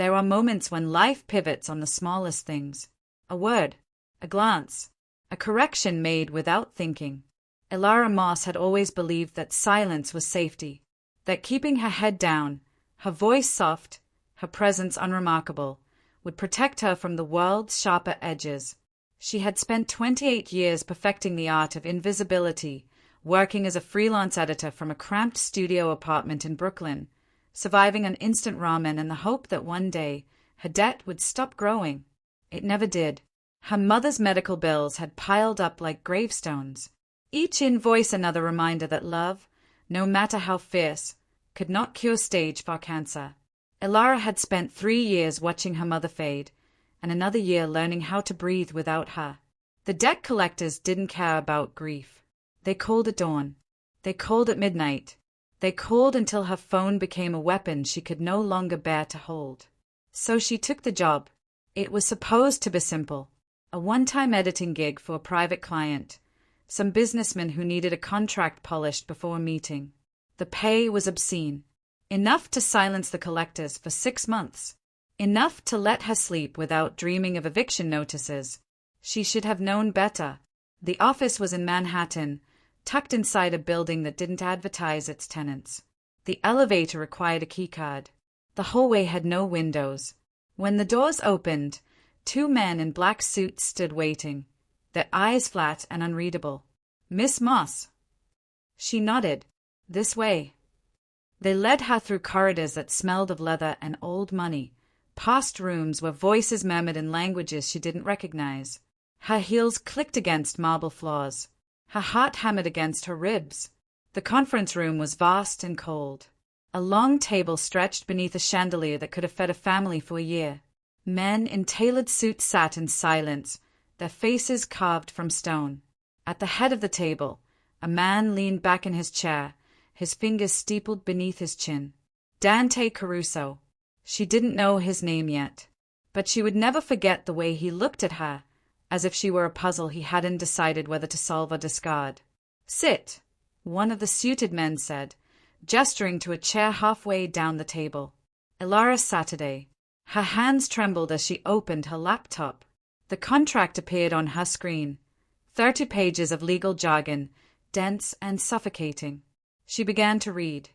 There are moments when life pivots on the smallest things. A word, a glance, a correction made without thinking. Elara Moss had always believed that silence was safety, that keeping her head down, her voice soft, her presence unremarkable, would protect her from the world's sharper edges. She had spent 28 years perfecting the art of invisibility, working as a freelance editor from a cramped studio apartment in Brooklyn, surviving on instant ramen in the hope that one day her debt would stop growing. It never did. Her mother's medical bills had piled up like gravestones, each invoice another reminder that love, no matter how fierce, could not cure stage 4 cancer. Elara had spent 3 years watching her mother fade, and another year learning how to breathe without her. The debt collectors didn't care about grief. They called at dawn. They called at midnight. They called until her phone became a weapon she could no longer bear to hold. So she took the job. It was supposed to be simple. A one-time editing gig for a private client. Some businessman who needed a contract polished before a meeting. The pay was obscene. Enough to silence the collectors for 6 months. Enough to let her sleep without dreaming of eviction notices. She should have known better. The office was in Manhattan, tucked inside a building that didn't advertise its tenants. The elevator required a keycard. The hallway had no windows. When the doors opened, 2 men in black suits stood waiting, their eyes flat and unreadable. "Miss Moss." She nodded. "This way." They led her through corridors that smelled of leather and old money, past rooms where voices murmured in languages she didn't recognize. Her heels clicked against marble floors. Her heart hammered against her ribs. The conference room was vast and cold. A long table stretched beneath a chandelier that could have fed a family for a year. Men in tailored suits sat in silence, their faces carved from stone. At the head of the table, a man leaned back in his chair, his fingers steepled beneath his chin. Dante Caruso. She didn't know his name yet, but she would never forget the way he looked at her, as if she were a puzzle he hadn't decided whether to solve or discard. "Sit," one of the suited men said, gesturing to a chair halfway down the table. Elara Saturday. Her hands trembled as she opened her laptop. The contract appeared on her screen. 30 pages of legal jargon, dense and suffocating. She began to read.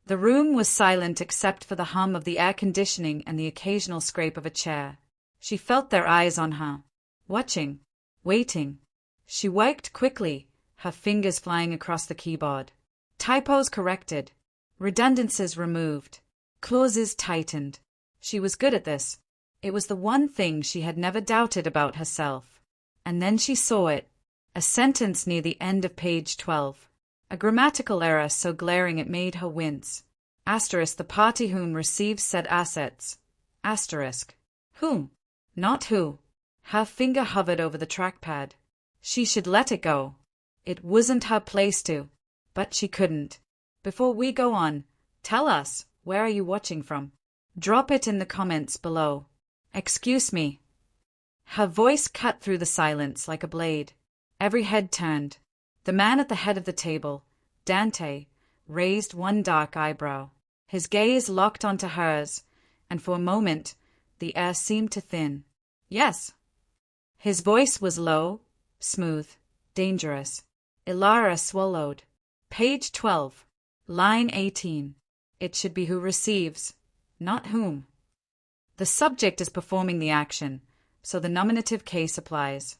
The room was silent except for the hum of the air conditioning and the occasional scrape of a chair. She felt their eyes on her, watching, waiting. She worked quickly, her fingers flying across the keyboard. Typos corrected, redundancies removed, clauses tightened. She was good at this. It was the one thing she had never doubted about herself. And then she saw it. A sentence near the end of page 12. A grammatical error so glaring it made her wince. Asterisk, the party whom receives said assets. Asterisk. Whom? Not who. Her finger hovered over the trackpad. She should let it go. It wasn't her place to. But she couldn't. Before we go on, tell us, where are you watching from? Drop it in the comments below. Excuse me. Her voice cut through the silence like a blade. Every head turned. The man at the head of the table, Dante, raised one dark eyebrow. His gaze locked onto hers, and for a moment, the air seemed to thin. Yes. His voice was low, smooth, dangerous. Elara swallowed. Page 12. Line 18. It should be who receives, not whom. The subject is performing the action, so the nominative case applies.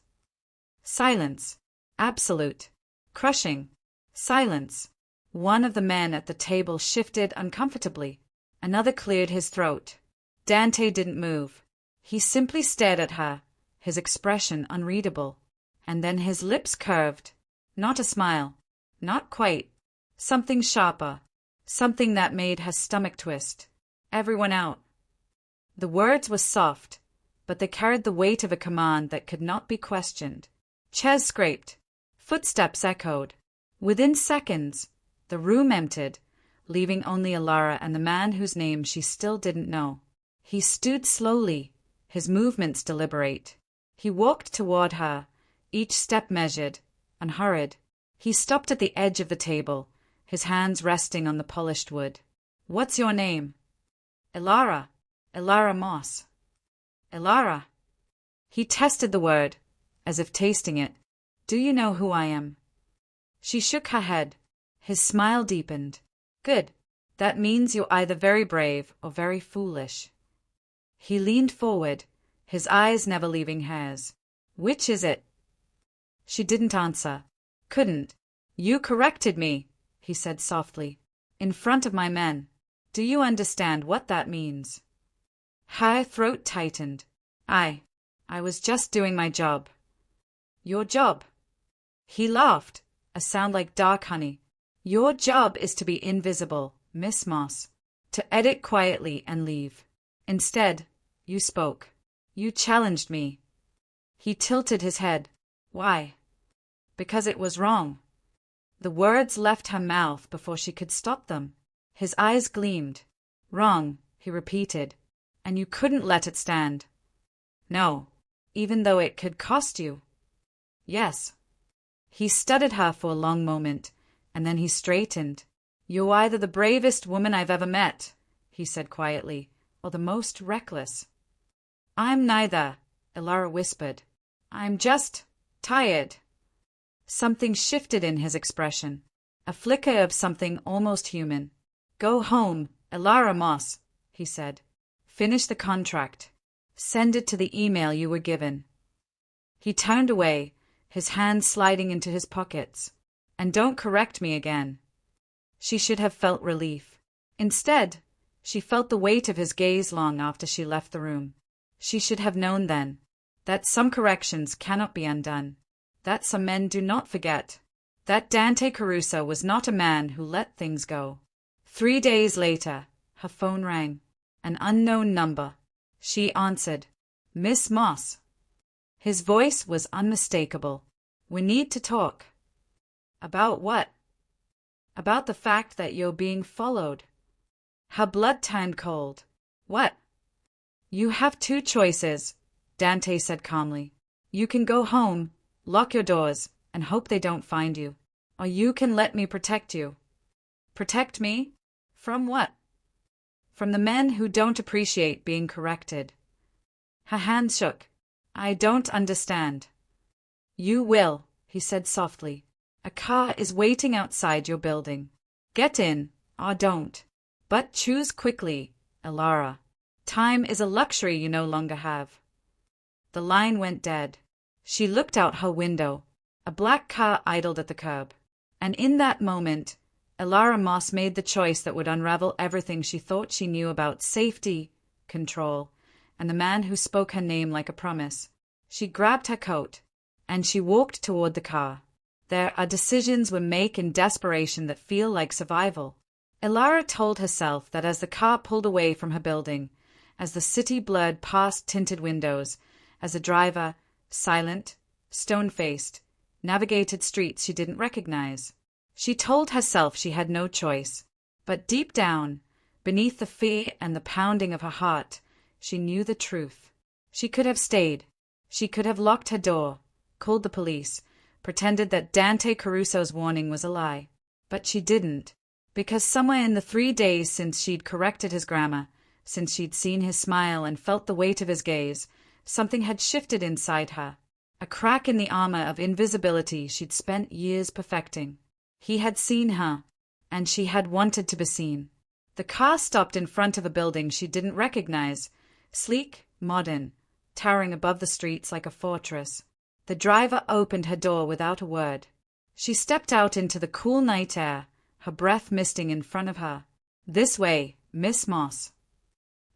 Silence. Absolute. Crushing. Silence. One of the men at the table shifted uncomfortably. Another cleared his throat. Dante didn't move. He simply stared at her, his expression unreadable. And then his lips curved. Not a smile. Not quite. Something sharper. Something that made her stomach twist. Everyone out. The words were soft, but they carried the weight of a command that could not be questioned. Chairs scraped. Footsteps echoed. Within seconds, the room emptied, leaving only Elara and the man whose name she still didn't know. He stood slowly, his movements deliberate. He walked toward her, each step measured, unhurried. He stopped at the edge of the table, his hands resting on the polished wood. "What's your name?" "Elara." Elara Moss. Elara. He tested the word, as if tasting it. Do you know who I am? She shook her head. His smile deepened. Good. That means you're either very brave or very foolish. He leaned forward, his eyes never leaving hers. Which is it? She didn't answer. Couldn't. You corrected me, he said softly. In front of my men. Do you understand what that means? Her throat tightened. I was just doing my job. Your job? He laughed, a sound like dark honey. Your job is to be invisible, Miss Moss. To edit quietly and leave. Instead, you spoke. You challenged me. He tilted his head. Why? Because it was wrong. The words left her mouth before she could stop them. His eyes gleamed. Wrong, he repeated. And you couldn't let it stand. No, even though it could cost you. Yes. He studied her for a long moment, and then he straightened. You're either the bravest woman I've ever met, he said quietly, or the most reckless. I'm neither, Elara whispered. I'm just tired. Something shifted in his expression, a flicker of something almost human. Go home, Elara Moss, he said. Finish the contract. Send it to the email you were given. He turned away, his hands sliding into his pockets. And don't correct me again. She should have felt relief. Instead, she felt the weight of his gaze long after she left the room. She should have known then that some corrections cannot be undone, that some men do not forget, that Dante Caruso was not a man who let things go. 3 days later, her phone rang. An unknown number. She answered. Miss Moss. His voice was unmistakable. We need to talk. About what? About the fact that you're being followed. Her blood turned cold. What? You have 2 choices, Dante said calmly. You can go home, lock your doors, and hope they don't find you. Or you can let me protect you. Protect me? From what? From the men who don't appreciate being corrected. Her hands shook. I don't understand. You will, he said softly. A car is waiting outside your building. Get in, or don't. But choose quickly, Elara. Time is a luxury you no longer have. The line went dead. She looked out her window. A black car idled at the curb. And in that moment, Elara Moss made the choice that would unravel everything she thought she knew about safety, control, and the man who spoke her name like a promise. She grabbed her coat, and she walked toward the car. There are decisions we make in desperation that feel like survival. Elara told herself that as the car pulled away from her building, as the city blurred past tinted windows, as the driver, silent, stone-faced, navigated streets she didn't recognize, she told herself she had no choice. But deep down, beneath the fear and the pounding of her heart, she knew the truth. She could have stayed. She could have locked her door, called the police, pretended that Dante Caruso's warning was a lie. But she didn't, because somewhere in the 3 days since she'd corrected his grammar, since she'd seen his smile and felt the weight of his gaze, something had shifted inside her, a crack in the armor of invisibility she'd spent years perfecting. He had seen her, and she had wanted to be seen. The car stopped in front of a building she didn't recognize, sleek, modern, towering above the streets like a fortress. The driver opened her door without a word. She stepped out into the cool night air, her breath misting in front of her. This way, Miss Moss.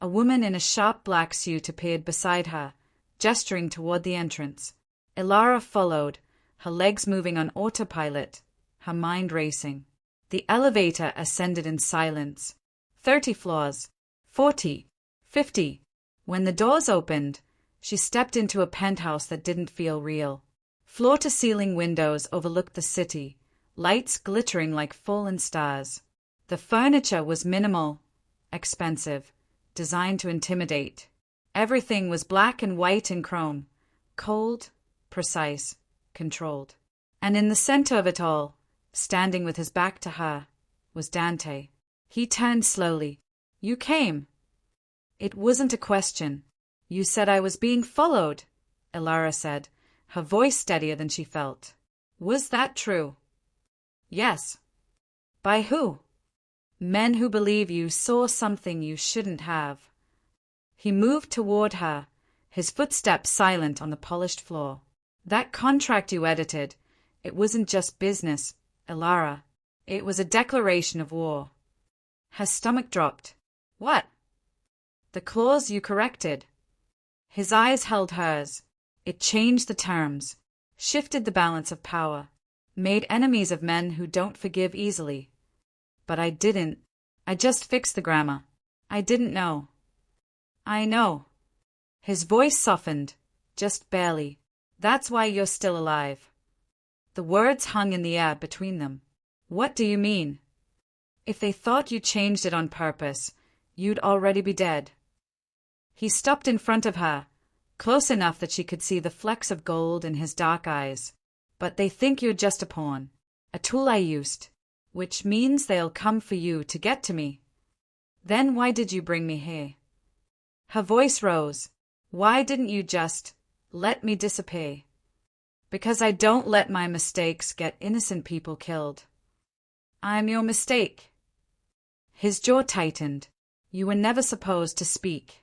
A woman in a sharp black suit appeared beside her, gesturing toward the entrance. Elara followed, her legs moving on autopilot, her mind racing. The elevator ascended in silence. 30 floors, 40, 50. When the doors opened, she stepped into a penthouse that didn't feel real. Floor-to-ceiling windows overlooked the city, lights glittering like fallen stars. The furniture was minimal, expensive, designed to intimidate. Everything was black and white and chrome, cold, precise, controlled. And in the center of it all, standing with his back to her, was Dante. He turned slowly. You came. It wasn't a question. You said I was being followed, Elara said, her voice steadier than she felt. Was that true? Yes. By who? Men who believe you saw something you shouldn't have. He moved toward her, his footsteps silent on the polished floor. That contract you edited, it wasn't just business, Elara. It was a declaration of war. Her stomach dropped. What? The clause you corrected. His eyes held hers. It changed the terms, shifted the balance of power, made enemies of men who don't forgive easily. But I didn't. I just fixed the grammar. I didn't know. I know. His voice softened, just barely. That's why you're still alive. The words hung in the air between them. What do you mean? If they thought you changed it on purpose, you'd already be dead. He stopped in front of her, close enough that she could see the flecks of gold in his dark eyes. But they think you're just a pawn, a tool I used, which means they'll come for you to get to me. Then why did you bring me here? Her voice rose. Why didn't you just let me disappear? Because I don't let my mistakes get innocent people killed. I'm your mistake. His jaw tightened. You were never supposed to speak.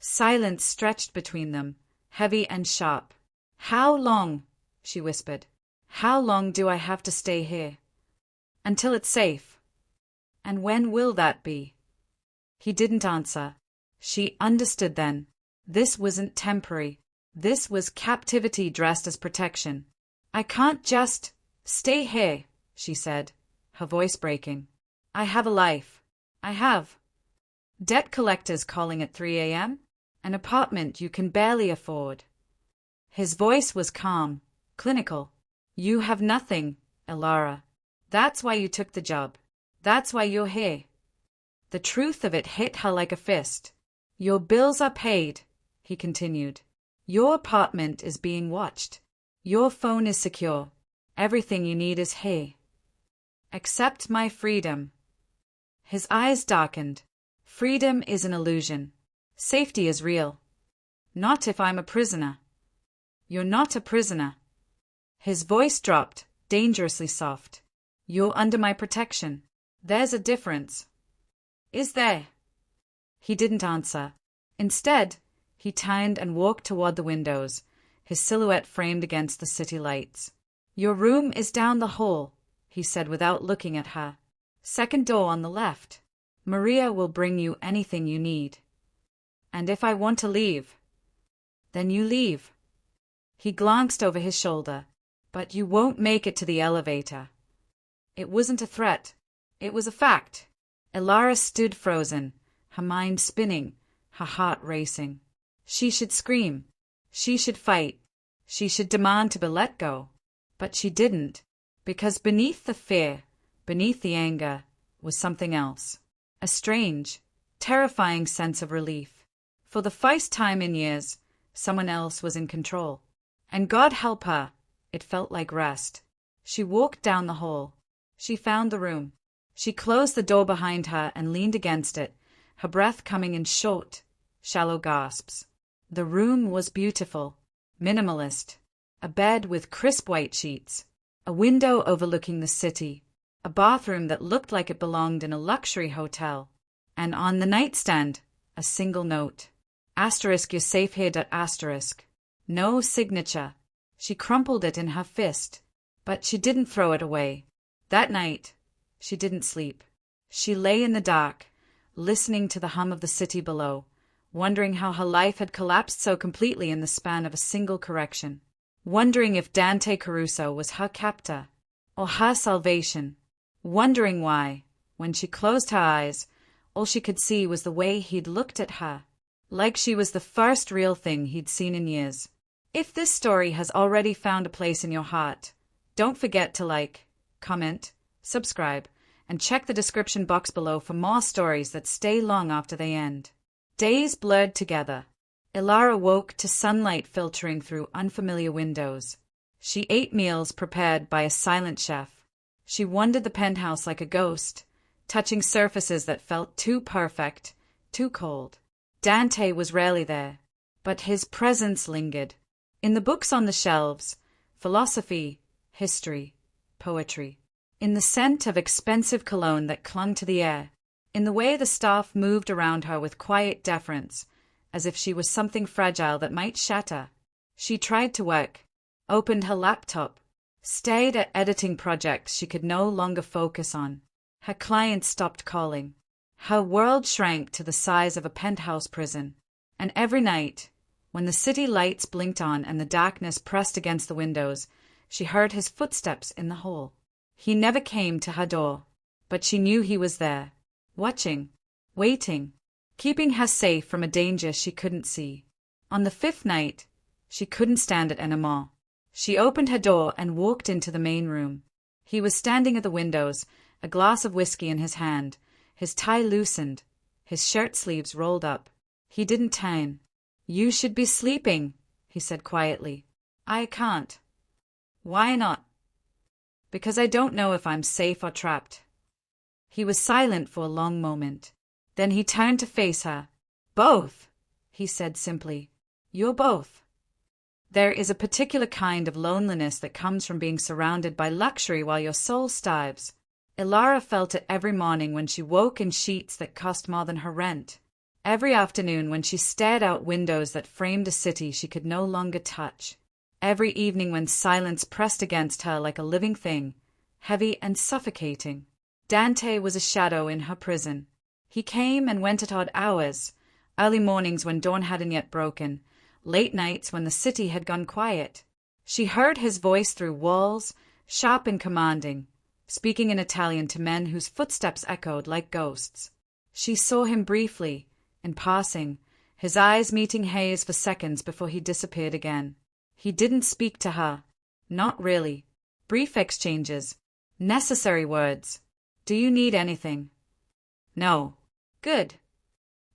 Silence stretched between them, heavy and sharp. How long? She whispered. How long do I have to stay here? Until it's safe. And when will that be? He didn't answer. She understood then. This wasn't temporary. This was captivity dressed as protection. I can't just stay here, she said, her voice breaking. I have a life. I have. Debt collectors calling at 3 a.m.? An apartment you can barely afford. His voice was calm, clinical. You have nothing, Elara. That's why you took the job. That's why you're here. The truth of it hit her like a fist. Your bills are paid, he continued. Your apartment is being watched. Your phone is secure. Everything you need is here. Accept my freedom. His eyes darkened. Freedom is an illusion. Safety is real. Not if I'm a prisoner. You're not a prisoner. His voice dropped, dangerously soft. You're under my protection. There's a difference. Is there? He didn't answer. Instead, he turned and walked toward the windows, his silhouette framed against the city lights. Your room is down the hall, he said without looking at her. Second door on the left. Maria will bring you anything you need. And if I want to leave, then you leave. He glanced over his shoulder. But you won't make it to the elevator. It wasn't a threat. It was a fact. Elara stood frozen, her mind spinning, her heart racing. She should scream. She should fight. She should demand to be let go. But she didn't, because beneath the fear, beneath the anger, was something else. A strange, terrifying sense of relief. For the first time in years, someone else was in control. And God help her, it felt like rest. She walked down the hall. She found the room. She closed the door behind her and leaned against it, her breath coming in short, shallow gasps. The room was beautiful, minimalist. A bed with crisp white sheets, a window overlooking the city, a bathroom that looked like it belonged in a luxury hotel, and on the nightstand, a single note. Asterisk, you're safe here. Asterisk. No signature. She crumpled it in her fist, but she didn't throw it away. That night, she didn't sleep. She lay in the dark, listening to the hum of the city below, wondering how her life had collapsed so completely in the span of a single correction, wondering if Dante Caruso was her captor, or her salvation, wondering why, when she closed her eyes, all she could see was the way he'd looked at her, like she was the first real thing he'd seen in years. If this story has already found a place in your heart, don't forget to like, comment, subscribe, and check the description box below for more stories that stay long after they end. Days blurred together. Elara woke to sunlight filtering through unfamiliar windows. She ate meals prepared by a silent chef. She wandered the penthouse like a ghost, touching surfaces that felt too perfect, too cold. Dante was rarely there, but his presence lingered. In the books on the shelves, philosophy, history, poetry. In the scent of expensive cologne that clung to the air. In the way the staff moved around her with quiet deference, as if she was something fragile that might shatter. She tried to work, opened her laptop, stared at editing projects she could no longer focus on. Her clients stopped calling. Her world shrank to the size of a penthouse prison. And every night, when the city lights blinked on and the darkness pressed against the windows, she heard his footsteps in the hall. He never came to her door, but she knew he was there, watching, waiting, keeping her safe from a danger she couldn't see. On the fifth night, she couldn't stand it anymore. She opened her door and walked into the main room. He was standing at the windows, a glass of whiskey in his hand, his tie loosened, his shirt sleeves rolled up. He didn't turn. "You should be sleeping," he said quietly. "I can't." "Why not?" "Because I don't know if I'm safe or trapped." He was silent for a long moment. Then he turned to face her. "Both," he said simply. "You're both." There is a particular kind of loneliness that comes from being surrounded by luxury while your soul starves. Elara felt it every morning when she woke in sheets that cost more than her rent. Every afternoon when she stared out windows that framed a city she could no longer touch. Every evening when silence pressed against her like a living thing, heavy and suffocating. Dante was a shadow in her prison. He came and went at odd hours, early mornings when dawn hadn't yet broken, late nights when the city had gone quiet. She heard his voice through walls, sharp and commanding, speaking in Italian to men whose footsteps echoed like ghosts. She saw him briefly, in passing, his eyes meeting hers for seconds before he disappeared again. He didn't speak to her. Not really. Brief exchanges. Necessary words. "Do you need anything?" "No." "Good."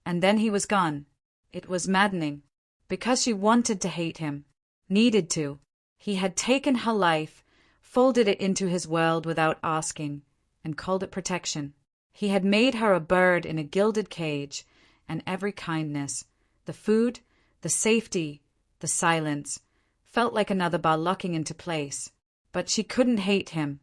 And then he was gone. It was maddening. Because she wanted to hate him. Needed to. He had taken her life, folded it into his world without asking, and called it protection. He had made her a bird in a gilded cage, and every kindness, the food, the safety, the silence, felt like another bar locking into place. But she couldn't hate him,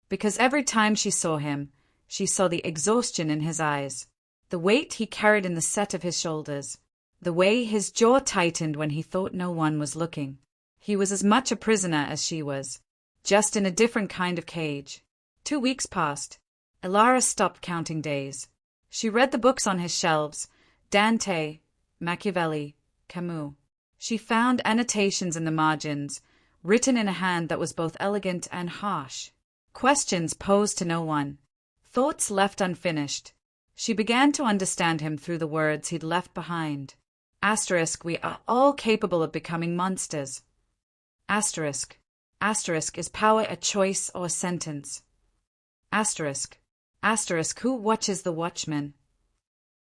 because every time she saw him, she saw the exhaustion in his eyes, the weight he carried in the set of his shoulders, the way his jaw tightened when he thought no one was looking. He was as much a prisoner as she was, just in a different kind of cage. 2 weeks passed. Elara stopped counting days. She read the books on his shelves, Dante, Machiavelli, Camus. She found annotations in the margins, written in a hand that was both elegant and harsh. Questions posed to no one. Thoughts left unfinished. She began to understand him through the words he'd left behind. Asterisk, we are all capable of becoming monsters. Asterisk. Asterisk, is power a choice or a sentence? Asterisk. Asterisk, who watches the watchman?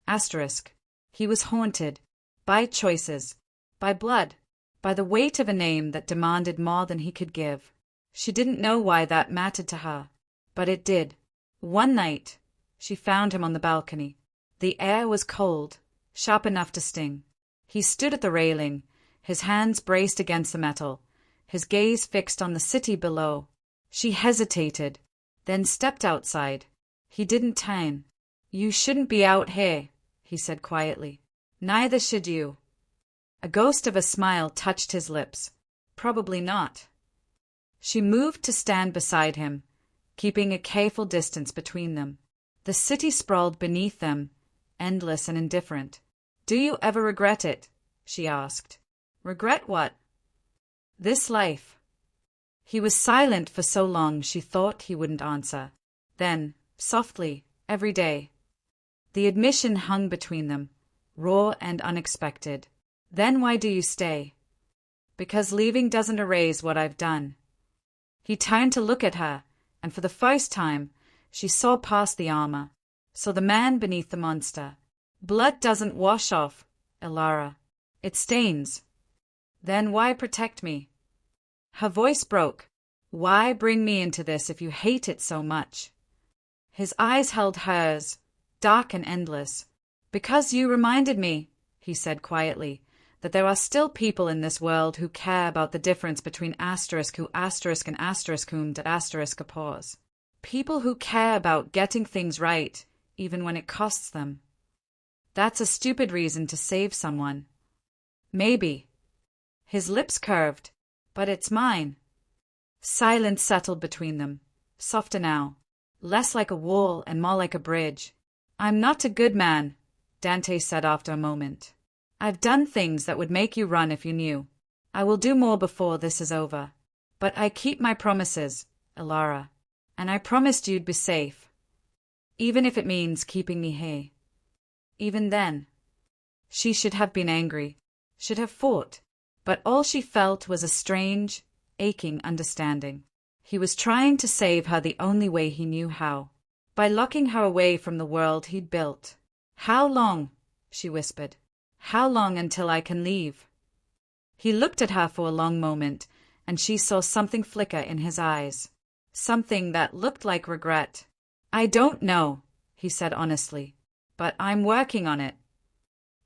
Asterisk. He was haunted. By choices. By blood. By the weight of a name that demanded more than he could give. She didn't know why that mattered to her, but it did. One night, she found him on the balcony. The air was cold, sharp enough to sting. He stood at the railing, his hands braced against the metal, his gaze fixed on the city below. She hesitated, then stepped outside. He didn't turn. "You shouldn't be out here," he said quietly. "Neither should you." A ghost of a smile touched his lips. "Probably not." She moved to stand beside him, keeping a careful distance between them. The city sprawled beneath them, endless and indifferent. "Do you ever regret it?" she asked. "Regret what?" "This life." He was silent for so long she thought he wouldn't answer. Then, softly, every day. The admission hung between them, raw and unexpected. "Then why do you stay?" "Because leaving doesn't erase what I've done." He turned to look at her, and for the first time, she saw past the armor, saw the man beneath the monster. "Blood doesn't wash off, Elara. It stains." "Then why protect me?" Her voice broke. "Why bring me into this if you hate it so much?" His eyes held hers, dark and endless. "Because you reminded me," he he said quietly, that there are still people in this world who care about the difference between asterisk who asterisk and asterisk whom did asterisk a pause. People who care about getting things right, even when it costs them. That's a stupid reason to save someone. Maybe. His lips curved, but it's mine. Silence settled between them, softer now, less like a wall and more like a bridge. I'm not a good man, Dante said after a moment. I've done things that would make you run if you knew. I will do more before this is over. But I keep my promises, Elara. And I promised you'd be safe. Even if it means keeping me here. Even then. She should have been angry, should have fought, but all she felt was a strange, aching understanding. He was trying to save her the only way he knew how, by locking her away from the world he'd built. How long? She whispered. How long until I can leave? He looked at her for a long moment, and she saw something flicker in his eyes. Something that looked like regret. I don't know, he said honestly, but I'm working on it.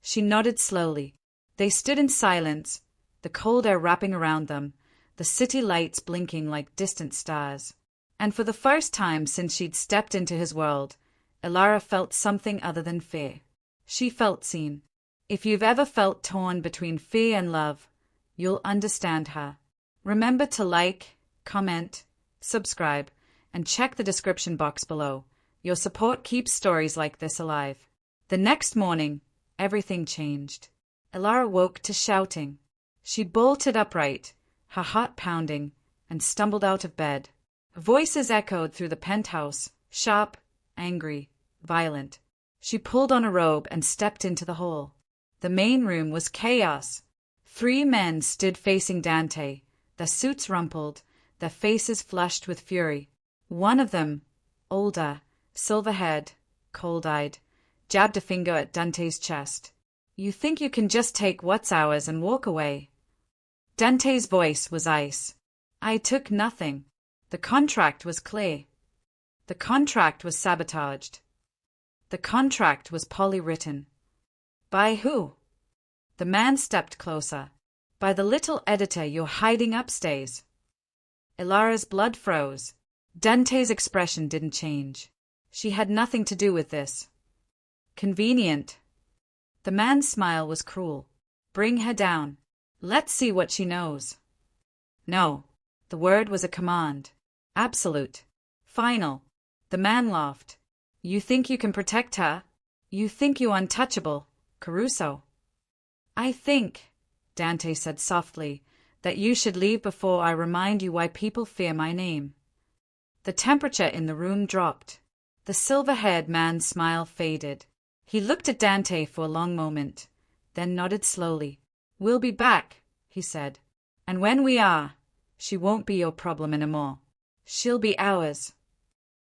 She nodded slowly. They stood in silence, the cold air wrapping around them, the city lights blinking like distant stars. And for the first time since she'd stepped into his world, Elara felt something other than fear. She felt seen. If you've ever felt torn between fear and love, you'll understand her. Remember to like, comment, subscribe, and check the description box below. Your support keeps stories like this alive. The next morning, everything changed. Elara woke to shouting. She bolted upright, her heart pounding, and stumbled out of bed. Voices echoed through the penthouse, sharp, angry, violent. She pulled on a robe and stepped into the hall. The main room was chaos. 3 men stood facing Dante, their suits rumpled, their faces flushed with fury. One of them, older, silver-haired, cold-eyed, jabbed a finger at Dante's chest. You think you can just take what's ours and walk away? Dante's voice was ice. I took nothing. The contract was clear. The contract was sabotaged. The contract was poorly written. By who? The man stepped closer. By the little editor you're hiding upstairs. Elara's blood froze. Dante's expression didn't change. She had nothing to do with this. Convenient. The man's smile was cruel. Bring her down. Let's see what she knows. No. The word was a command. Absolute. Final. The man laughed. You think you can protect her? You think you're untouchable, Caruso? I think, Dante said softly, that you should leave before I remind you why people fear my name. The temperature in the room dropped. The silver-haired man's smile faded. He looked at Dante for a long moment, then nodded slowly. We'll be back, he said. And when we are, she won't be your problem anymore. She'll be ours.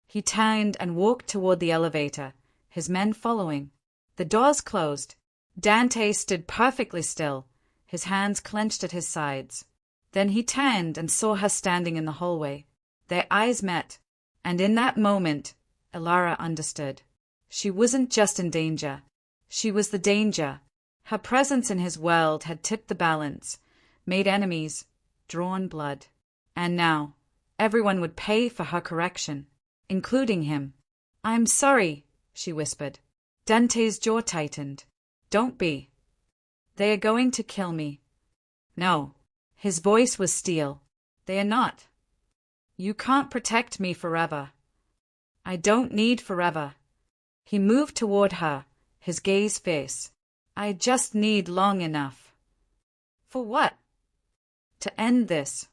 He turned and walked toward the elevator, his men following. The doors closed. Dante stood perfectly still, his hands clenched at his sides. Then he turned and saw her standing in the hallway. Their eyes met, and in that moment, Elara understood. She wasn't just in danger. She was the danger. Her presence in his world had tipped the balance, made enemies, drawn blood. And now, everyone would pay for her correction, including him. I'm sorry, she whispered. Dante's jaw tightened. Don't be. They are going to kill me. No. His voice was steel. They are not. You can't protect me forever. I don't need forever. He moved toward her, his gaze fierce. I just need long enough. For what? To end this.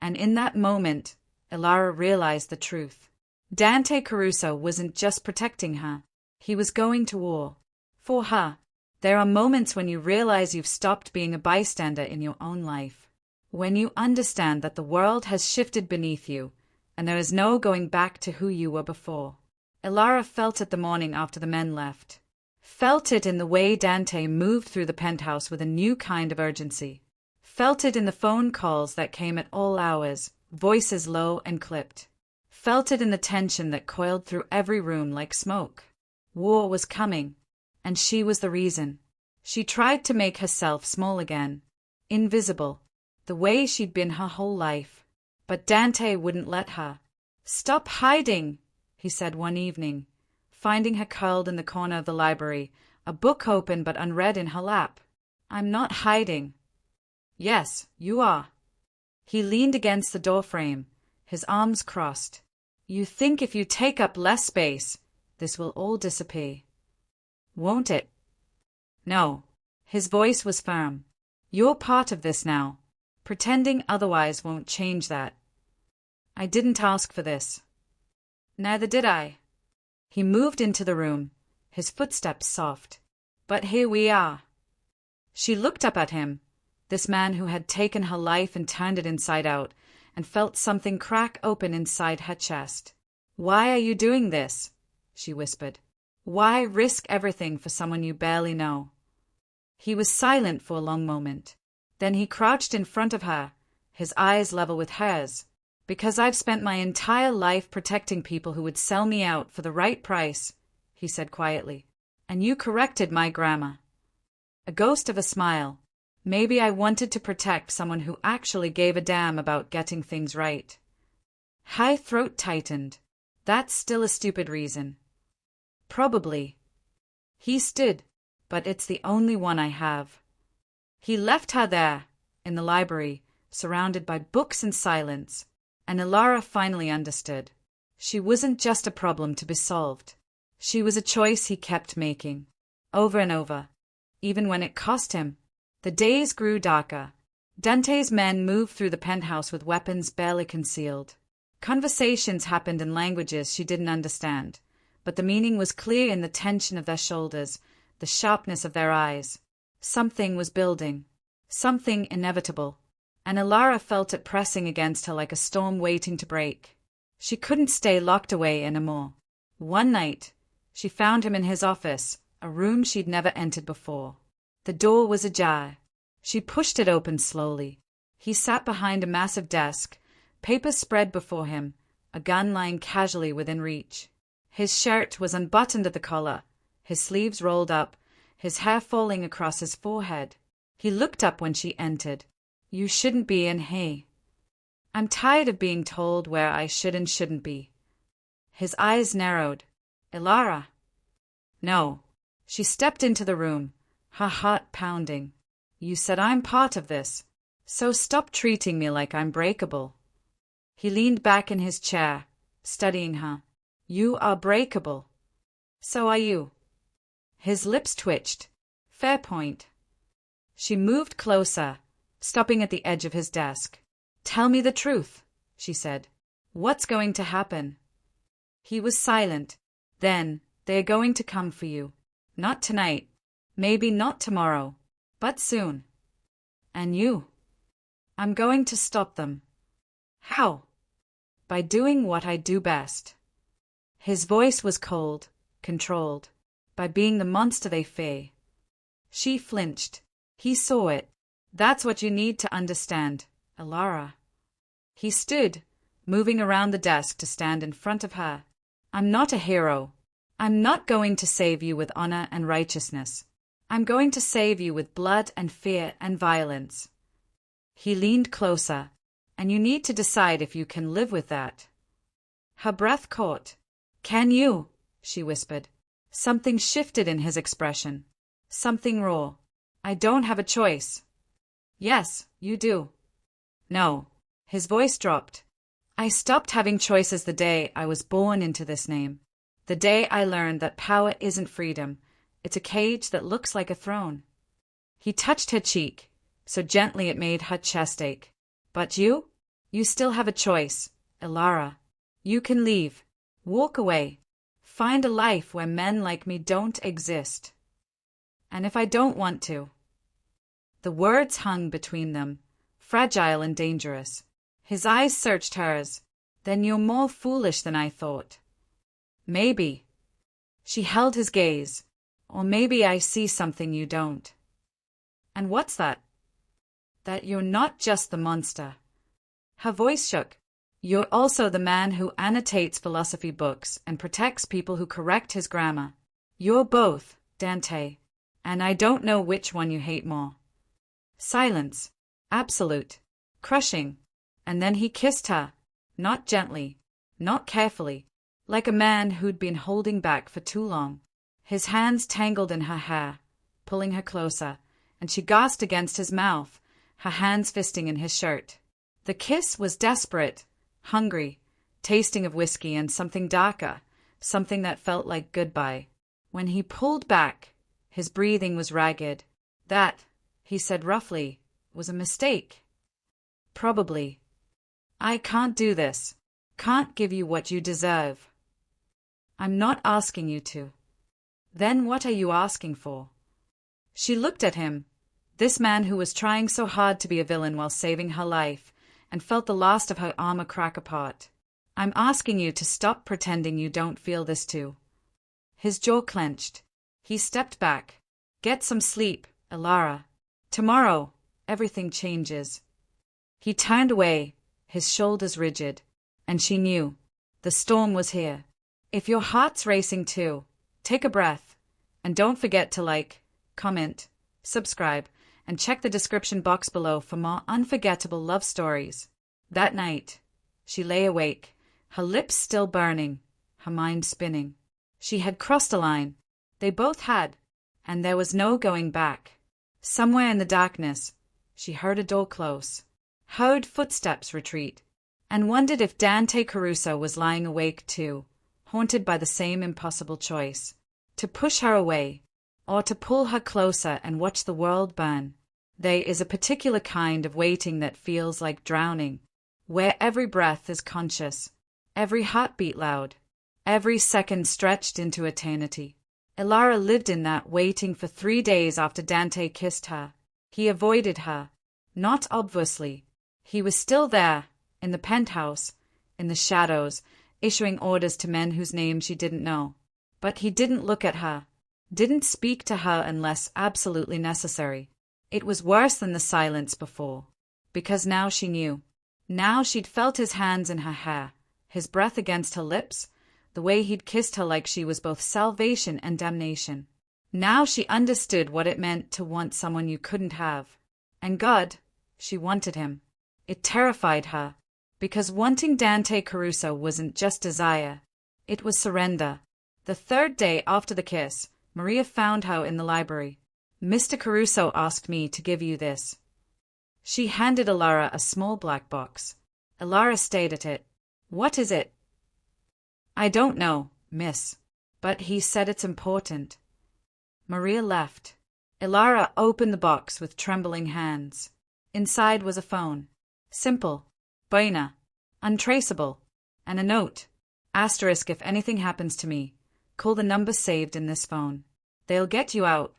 And in that moment, Elara realized the truth. Dante Caruso wasn't just protecting her. He was going to war. For her. There are moments when you realize you've stopped being a bystander in your own life. When you understand that the world has shifted beneath you, and there is no going back to who you were before. Elara felt it the morning after the men left. Felt it in the way Dante moved through the penthouse with a new kind of urgency. Felt it in the phone calls that came at all hours, voices low and clipped. Felt it in the tension that coiled through every room like smoke. War was coming, and she was the reason. She tried to make herself small again, invisible, the way she'd been her whole life. But Dante wouldn't let her. "Stop hiding," he said one evening, finding her curled in the corner of the library, a book open but unread in her lap. "I'm not hiding." "Yes, you are." He leaned against the doorframe, his arms crossed. "You think if you take up less space, this will all disappear. Won't it?" "No." His voice was firm. "You're part of this now. Pretending otherwise won't change that. I didn't ask for this." "Neither did I." He moved into the room, his footsteps soft. "But here we are." She looked up at him, this man who had taken her life and turned it inside out, and felt something crack open inside her chest. "Why are you doing this?" she whispered. "Why risk everything for someone you barely know?" He was silent for a long moment. Then he crouched in front of her, his eyes level with hers. "Because I've spent my entire life protecting people who would sell me out for the right price," he said quietly. "And you corrected my grammar." A ghost of a smile. "Maybe I wanted to protect someone who actually gave a damn about getting things right." Her throat tightened. "That's still a stupid reason." "Probably." He stood. "But it's the only one I have." He left her there, in the library, surrounded by books and silence. And Ilara finally understood. She wasn't just a problem to be solved. She was a choice he kept making, over and over, even when it cost him. The days grew darker. Dante's men moved through the penthouse with weapons barely concealed. Conversations happened in languages she didn't understand, but the meaning was clear in the tension of their shoulders, the sharpness of their eyes. Something was building, something inevitable, and Ilara felt it pressing against her like a storm waiting to break. She couldn't stay locked away anymore. One night, she found him in his office, a room she'd never entered before. The door was ajar. She pushed it open slowly. He sat behind a massive desk, papers spread before him, a gun lying casually within reach. His shirt was unbuttoned at the collar, his sleeves rolled up, his hair falling across his forehead. He looked up when she entered. "You shouldn't be in here." "I'm tired of being told where I should and shouldn't be." His eyes narrowed. "Ilara." "No." She stepped into the room, her heart pounding. "You said I'm part of this, so stop treating me like I'm breakable." He leaned back in his chair, studying her. "You are breakable. So are you." His lips twitched. "Fair point." She moved closer, stopping at the edge of his desk. "Tell me the truth," she said. "What's going to happen?" He was silent. "Then, they're going to come for you. Not tonight. Maybe not tomorrow. But soon. And you." "I'm going to stop them." "How?" "By doing what I do best." His voice was cold, controlled. "By being the monster they fear." She flinched. He saw it. "That's what you need to understand, Ilara." He stood, moving around the desk to stand in front of her. "I'm not a hero. I'm not going to save you with honor and righteousness. I'm going to save you with blood and fear and violence." He leaned closer. "And you need to decide if you can live with that." Her breath caught. "Can you?" she whispered. Something shifted in his expression. Something raw. "I don't have a choice." "Yes, you do." "No." His voice dropped. "I stopped having choices the day I was born into this name. The day I learned that power isn't freedom. It's a cage that looks like a throne." He touched her cheek, so gently it made her chest ache. "But you? You still have a choice, Ilara. You can leave. Walk away. Find a life where men like me don't exist." "And if I don't want to?" The words hung between them, fragile and dangerous. His eyes searched hers. "Then you're more foolish than I thought." "Maybe." She held his gaze. "Or maybe I see something you don't." "And what's that?" "That you're not just the monster." Her voice shook. "You're also the man who annotates philosophy books and protects people who correct his grammar. You're both, Dante. And I don't know which one you hate more. Silence. Absolute. Crushing. And then he kissed her. Not gently. Not carefully. Like a man who'd been holding back for too long. His hands tangled in her hair, pulling her closer, and she gasped against his mouth, her hands fisting in his shirt. The kiss was desperate, hungry, tasting of whiskey and something darker, something that felt like goodbye. When he pulled back, his breathing was ragged. That, he said roughly, was a mistake. Probably. I can't do this. Can't give you what you deserve. I'm not asking you to. Then what are you asking for? She looked at him, this man who was trying so hard to be a villain while saving her life, and felt the last of her armor crack apart. I'm asking you to stop pretending you don't feel this too. His jaw clenched. He stepped back. Get some sleep, Elara. Tomorrow, everything changes. He turned away, his shoulders rigid, and she knew. The storm was here. If your heart's racing too, take a breath, and don't forget to like, comment, subscribe, and check the description box below for more unforgettable love stories. That night, she lay awake, her lips still burning, her mind spinning. She had crossed a line. They both had, and there was no going back. Somewhere in the darkness, she heard a door close, heard footsteps retreat, and wondered if Dante Caruso was lying awake too, haunted by the same impossible choice, to push her away, or to pull her closer and watch the world burn. There is a particular kind of waiting that feels like drowning, where every breath is conscious, every heartbeat loud, every second stretched into eternity. Elara lived in that waiting for 3 days after Dante kissed her. He avoided her, not obviously. He was still there, in the penthouse, in the shadows, issuing orders to men whose names she didn't know. But he didn't look at her, didn't speak to her unless absolutely necessary. It was worse than the silence before, because now she knew. Now she'd felt his hands in her hair, his breath against her lips, the way he'd kissed her like she was both salvation and damnation. Now she understood what it meant to want someone you couldn't have. And God, she wanted him. It terrified her, because wanting Dante Caruso wasn't just desire, it was surrender. The 3rd day after the kiss, Maria found her in the library. Mr. Caruso asked me to give you this. She handed Elara a small black box. Elara stared at it. What is it? I don't know, miss, but he said it's important. Maria left. Elara opened the box with trembling hands. Inside was a phone. Simple. Buena. Untraceable. And a note. Asterisk if anything happens to me. Call the number saved in this phone. They'll get you out.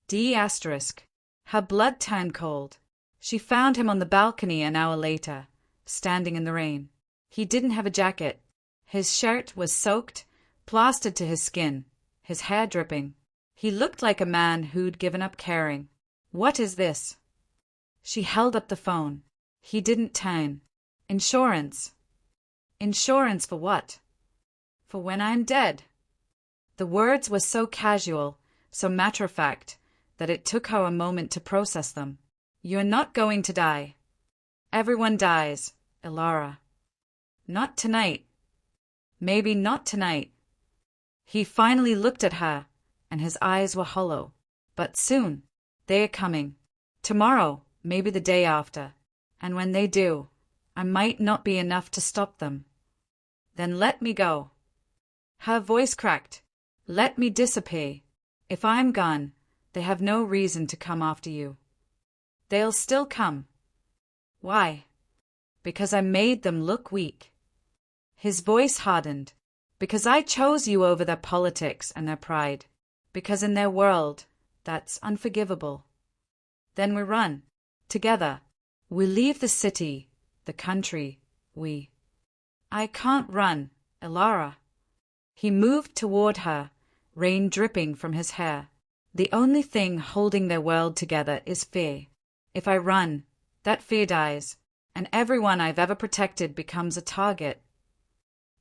D asterisk. Her blood turned cold. She found him on the balcony an hour later, standing in the rain. He didn't have a jacket. His shirt was soaked, plastered to his skin, his hair dripping. He looked like a man who'd given up caring. What is this? She held up the phone. He didn't turn. Insurance. Insurance for what? For when I'm dead. The words were so casual, so matter-of-fact, that it took her a moment to process them. You're not going to die. Everyone dies, Elara. Not tonight. Maybe not tonight. He finally looked at her, and his eyes were hollow. But soon. They're coming. Tomorrow, maybe the day after. And when they do, I might not be enough to stop them. Then let me go. Her voice cracked. Let me disappear. If I'm gone, they have no reason to come after you. They'll still come. Why? Because I made them look weak. His voice hardened. Because I chose you over their politics and their pride. Because in their world, that's unforgivable. Then we run. Together. We leave the city, the country, we. I can't run, Elara. He moved toward her, rain dripping from his hair. The only thing holding their world together is fear. If I run, that fear dies, and everyone I've ever protected becomes a target.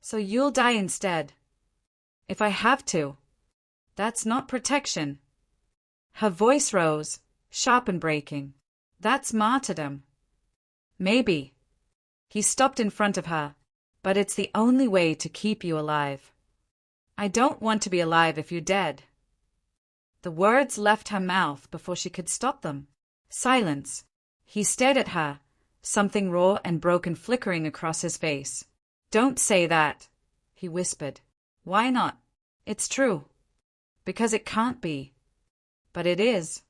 So you'll die instead. If I have to. That's not protection. Her voice rose, sharp and breaking. That's martyrdom. Maybe. He stopped in front of her. But it's the only way to keep you alive. I don't want to be alive if you're dead. The words left her mouth before she could stop them. Silence. He stared at her, something raw and broken flickering across his face. Don't say that, he whispered. Why not? It's true. Because it can't be. But it is.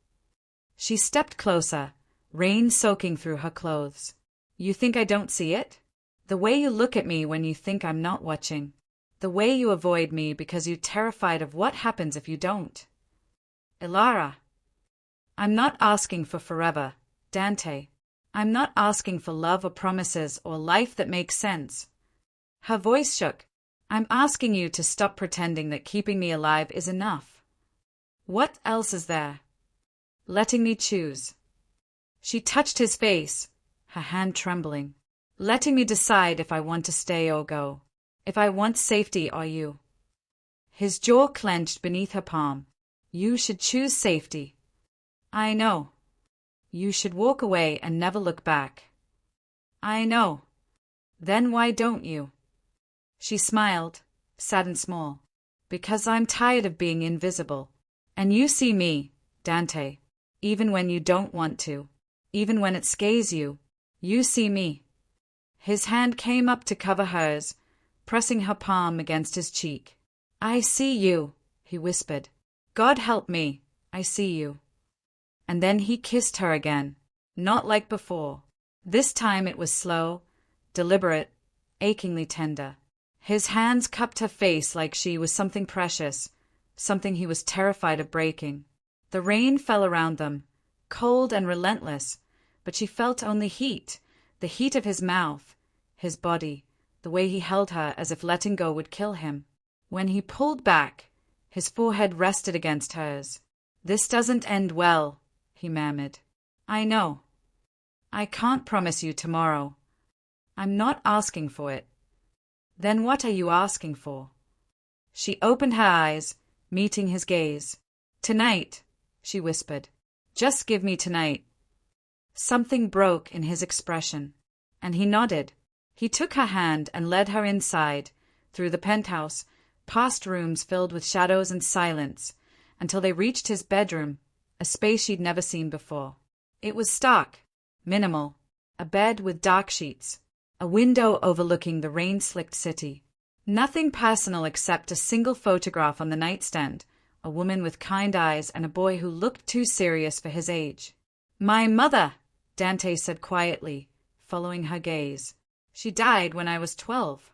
She stepped closer, rain soaking through her clothes. You think I don't see it? The way you look at me when you think I'm not watching. The way you avoid me because you're terrified of what happens if you don't. Elara. I'm not asking for forever, Dante. I'm not asking for love or promises or life that makes sense. Her voice shook. I'm asking you to stop pretending that keeping me alive is enough. What else is there? Letting me choose. She touched his face, her hand trembling. Letting me decide if I want to stay or go. If I want safety or you. His jaw clenched beneath her palm. You should choose safety. I know. You should walk away and never look back. I know. Then why don't you? She smiled, sad and small. Because I'm tired of being invisible. And you see me, Dante. Even when you don't want to. Even when it scares you. You see me. His hand came up to cover hers, pressing her palm against his cheek. I see you, he whispered. God help me, I see you. And then he kissed her again, not like before. This time it was slow, deliberate, achingly tender. His hands cupped her face like she was something precious, something he was terrified of breaking. The rain fell around them, cold and relentless, but she felt only heat, the heat of his mouth, his body, the way he held her as if letting go would kill him. When he pulled back, his forehead rested against hers. This doesn't end well, he murmured. I know. I can't promise you tomorrow. I'm not asking for it. Then what are you asking for? She opened her eyes, meeting his gaze. Tonight, she whispered. Just give me tonight. Something broke in his expression, and he nodded. He took her hand and led her inside, through the penthouse, past rooms filled with shadows and silence, until they reached his bedroom, a space she'd never seen before. It was stark, minimal, a bed with dark sheets, a window overlooking the rain-slicked city. Nothing personal except a single photograph on the nightstand, a woman with kind eyes and a boy who looked too serious for his age. My mother, Dante said quietly, following her gaze. She died when I was 12.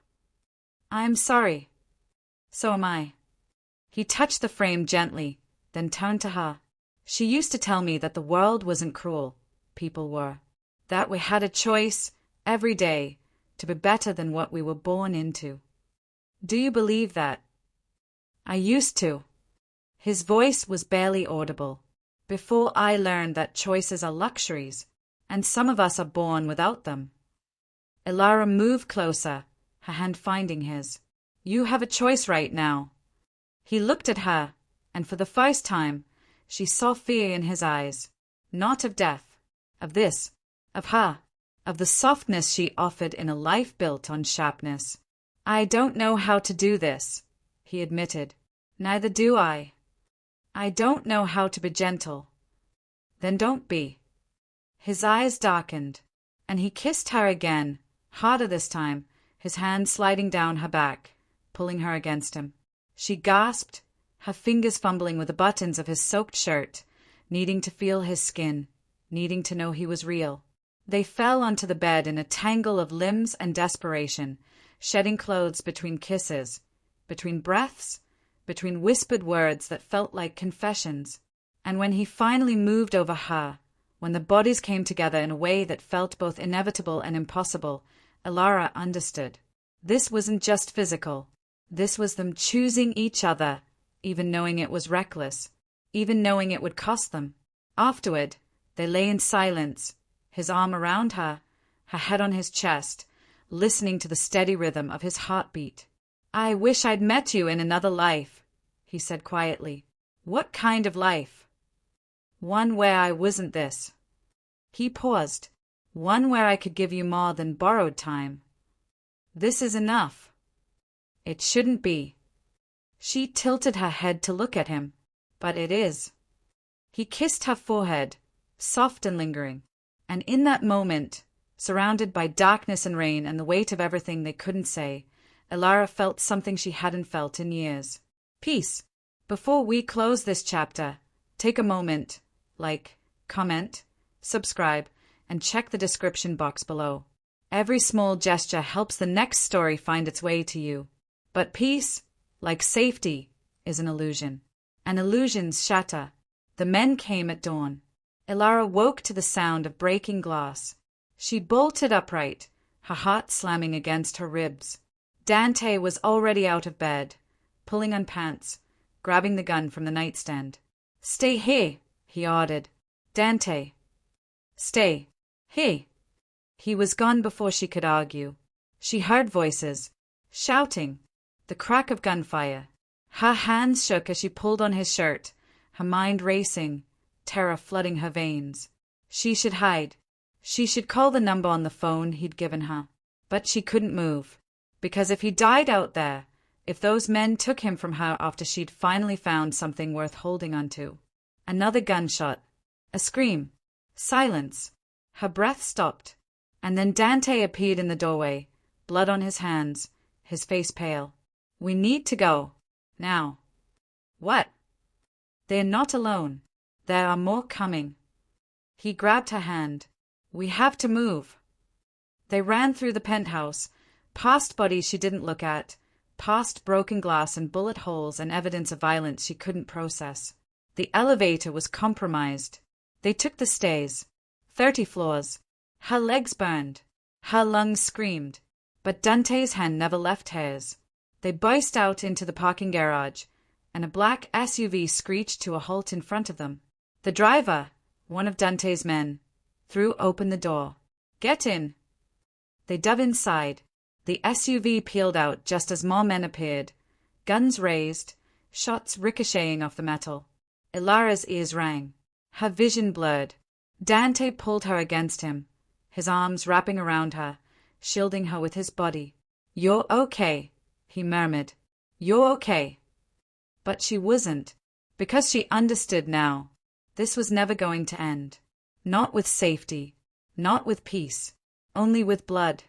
I'm sorry. So am I. He touched the frame gently, then turned to her. She used to tell me that the world wasn't cruel, people were. That we had a choice, every day, to be better than what we were born into. Do you believe that? I used to. His voice was barely audible. Before I learned that choices are luxuries, and some of us are born without them. Elara moved closer, her hand finding his. You have a choice right now. He looked at her, and for the first time, she saw fear in his eyes. Not of death, of this, of her, of the softness she offered in a life built on sharpness. I don't know how to do this, he admitted. Neither do I. I don't know how to be gentle. Then don't be. His eyes darkened, and he kissed her again, harder this time, his hand sliding down her back, pulling her against him. She gasped, her fingers fumbling with the buttons of his soaked shirt, needing to feel his skin, needing to know he was real. They fell onto the bed in a tangle of limbs and desperation, shedding clothes between kisses, between breaths, between whispered words that felt like confessions. And when he finally moved over her, when the bodies came together in a way that felt both inevitable and impossible, Elara understood. This wasn't just physical. This was them choosing each other, even knowing it was reckless, even knowing it would cost them. Afterward, they lay in silence, his arm around her, her head on his chest, listening to the steady rhythm of his heartbeat. I wish I'd met you in another life, he said quietly. What kind of life? One where I wasn't this. He paused. One where I could give you more than borrowed time. This is enough. It shouldn't be. She tilted her head to look at him. But it is. He kissed her forehead, soft and lingering. And in that moment, surrounded by darkness and rain and the weight of everything they couldn't say, Elara felt something she hadn't felt in years. Peace. Before we close this chapter, take a moment, like, comment, subscribe, and check the description box below. Every small gesture helps the next story find its way to you. But peace, like safety, is an illusion. And illusions shatter. The men came at dawn. Elara woke to the sound of breaking glass. She bolted upright, her heart slamming against her ribs. Dante was already out of bed, pulling on pants, grabbing the gun from the nightstand. "Stay here," he ordered. "Dante. Stay. Here." He was gone before she could argue. She heard voices, shouting, the crack of gunfire. Her hands shook as she pulled on his shirt, her mind racing, terror flooding her veins. She should hide. She should call the number on the phone he'd given her. But she couldn't move. Because if he died out there, if those men took him from her after she'd finally found something worth holding onto. Another gunshot. A scream. Silence. Her breath stopped. And then Dante appeared in the doorway, blood on his hands, his face pale. "We need to go. Now." "What?" "They're not alone. There are more coming." He grabbed her hand. "We have to move." They ran through the penthouse, past bodies she didn't look at, past broken glass and bullet holes and evidence of violence she couldn't process. The elevator was compromised. They took the stairs. 30 floors. Her legs burned. Her lungs screamed. But Dante's hand never left hers. They burst out into the parking garage, and a black SUV screeched to a halt in front of them. The driver, one of Dante's men, threw open the door. "Get in." They dove inside. The SUV peeled out just as more men appeared, guns raised, shots ricocheting off the metal. Elara's ears rang. Her vision blurred. Dante pulled her against him, his arms wrapping around her, shielding her with his body. "You're okay," he murmured. "You're okay." But she wasn't, because she understood now. This was never going to end. Not with safety, not with peace, only with blood.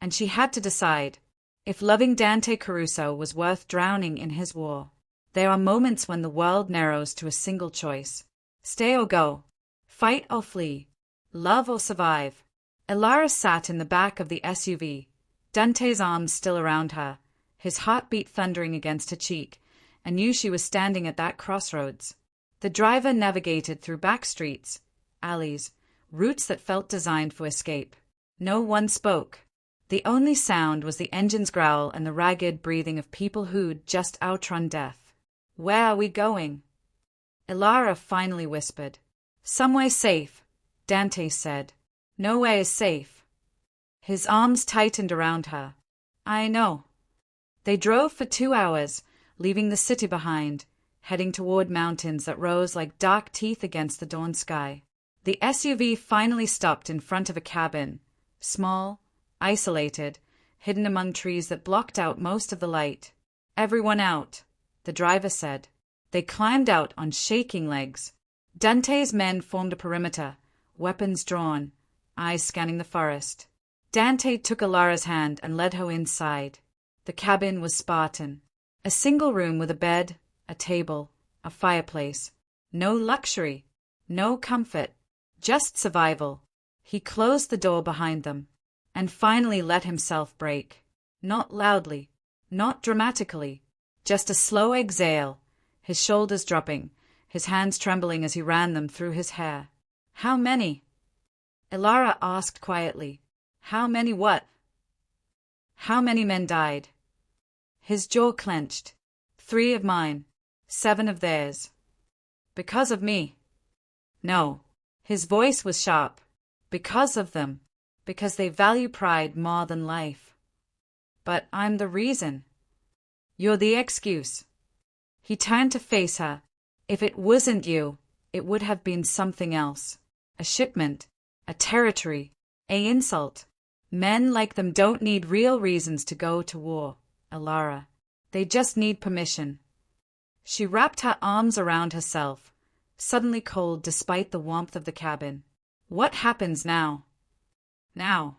And she had to decide if loving Dante Caruso was worth drowning in his war. There are moments when the world narrows to a single choice. Stay or go. Fight or flee. Love or survive. Elara sat in the back of the SUV, Dante's arms still around her, his heartbeat thundering against her cheek, and knew she was standing at that crossroads. The driver navigated through back streets, alleys, routes that felt designed for escape. No one spoke. The only sound was the engine's growl and the ragged breathing of people who'd just outrun death. "Where are we going?" Elara finally whispered. "Somewhere safe," Dante said. "Nowhere is safe." His arms tightened around her. "I know." They drove for 2 hours, leaving the city behind, heading toward mountains that rose like dark teeth against the dawn sky. The SUV finally stopped in front of a cabin, small, isolated, hidden among trees that blocked out most of the light. "Everyone out," the driver said. They climbed out on shaking legs. Dante's men formed a perimeter, weapons drawn, eyes scanning the forest. Dante took Elara's hand and led her inside. The cabin was Spartan. A single room with a bed, a table, a fireplace. No luxury, no comfort, just survival. He closed the door behind them, and finally let himself break. Not loudly, not dramatically, just a slow exhale, his shoulders dropping, his hands trembling as he ran them through his hair. "How many?" Elara asked quietly. "How many what?" "How many men died?" His jaw clenched. 3 of mine, 7 of theirs. "Because of me." "No." His voice was sharp. "Because of them. Because they value pride more than life." "But I'm the reason." "You're the excuse." He turned to face her. "If it wasn't you, it would have been something else. A shipment, a territory, a insult. Men like them don't need real reasons to go to war, Elara. They just need permission. She wrapped her arms around herself, suddenly cold despite the warmth of the cabin. What happens now? Now.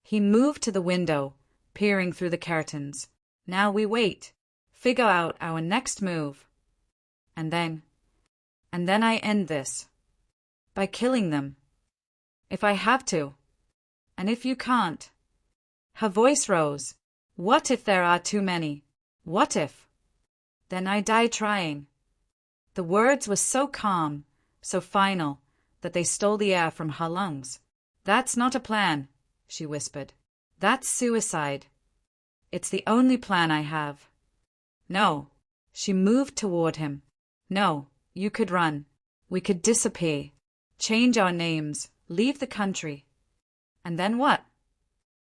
He moved to the window, peering through the curtains. Now we wait. Figure out our next move. And then I end this. By killing them. If I have to. And if you can't. Her voice rose. What if there are too many? What if? Then I die trying. The words were so calm, so final, that they stole the air from her lungs. That's not a plan, she whispered. That's suicide. It's the only plan I have. No. She moved toward him. No, you could run. We could disappear. Change our names. Leave the country. And then what?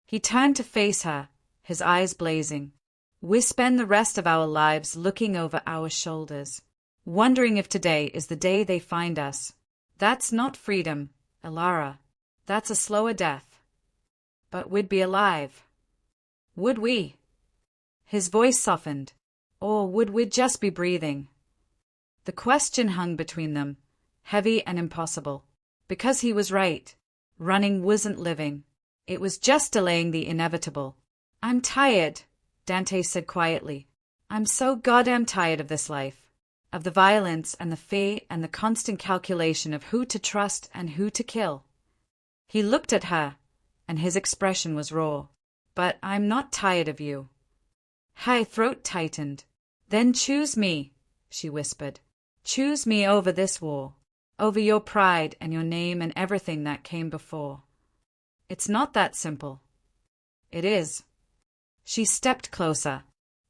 He turned to face her, his eyes blazing. We spend the rest of our lives looking over our shoulders, wondering if today is the day they find us. That's not freedom, Elara. That's a slower death. But we'd be alive. Would we? His voice softened. Or would we just be breathing? The question hung between them, heavy and impossible. Because he was right. Running wasn't living. It was just delaying the inevitable. I'm tired, Dante said quietly. I'm so goddamn tired of this life. Of the violence and the fear and the constant calculation of who to trust and who to kill. He looked at her, and his expression was raw. But I'm not tired of you. Her throat tightened. Then choose me, she whispered. Choose me over this war. Over your pride and your name and everything that came before. It's not that simple. It is. She stepped closer.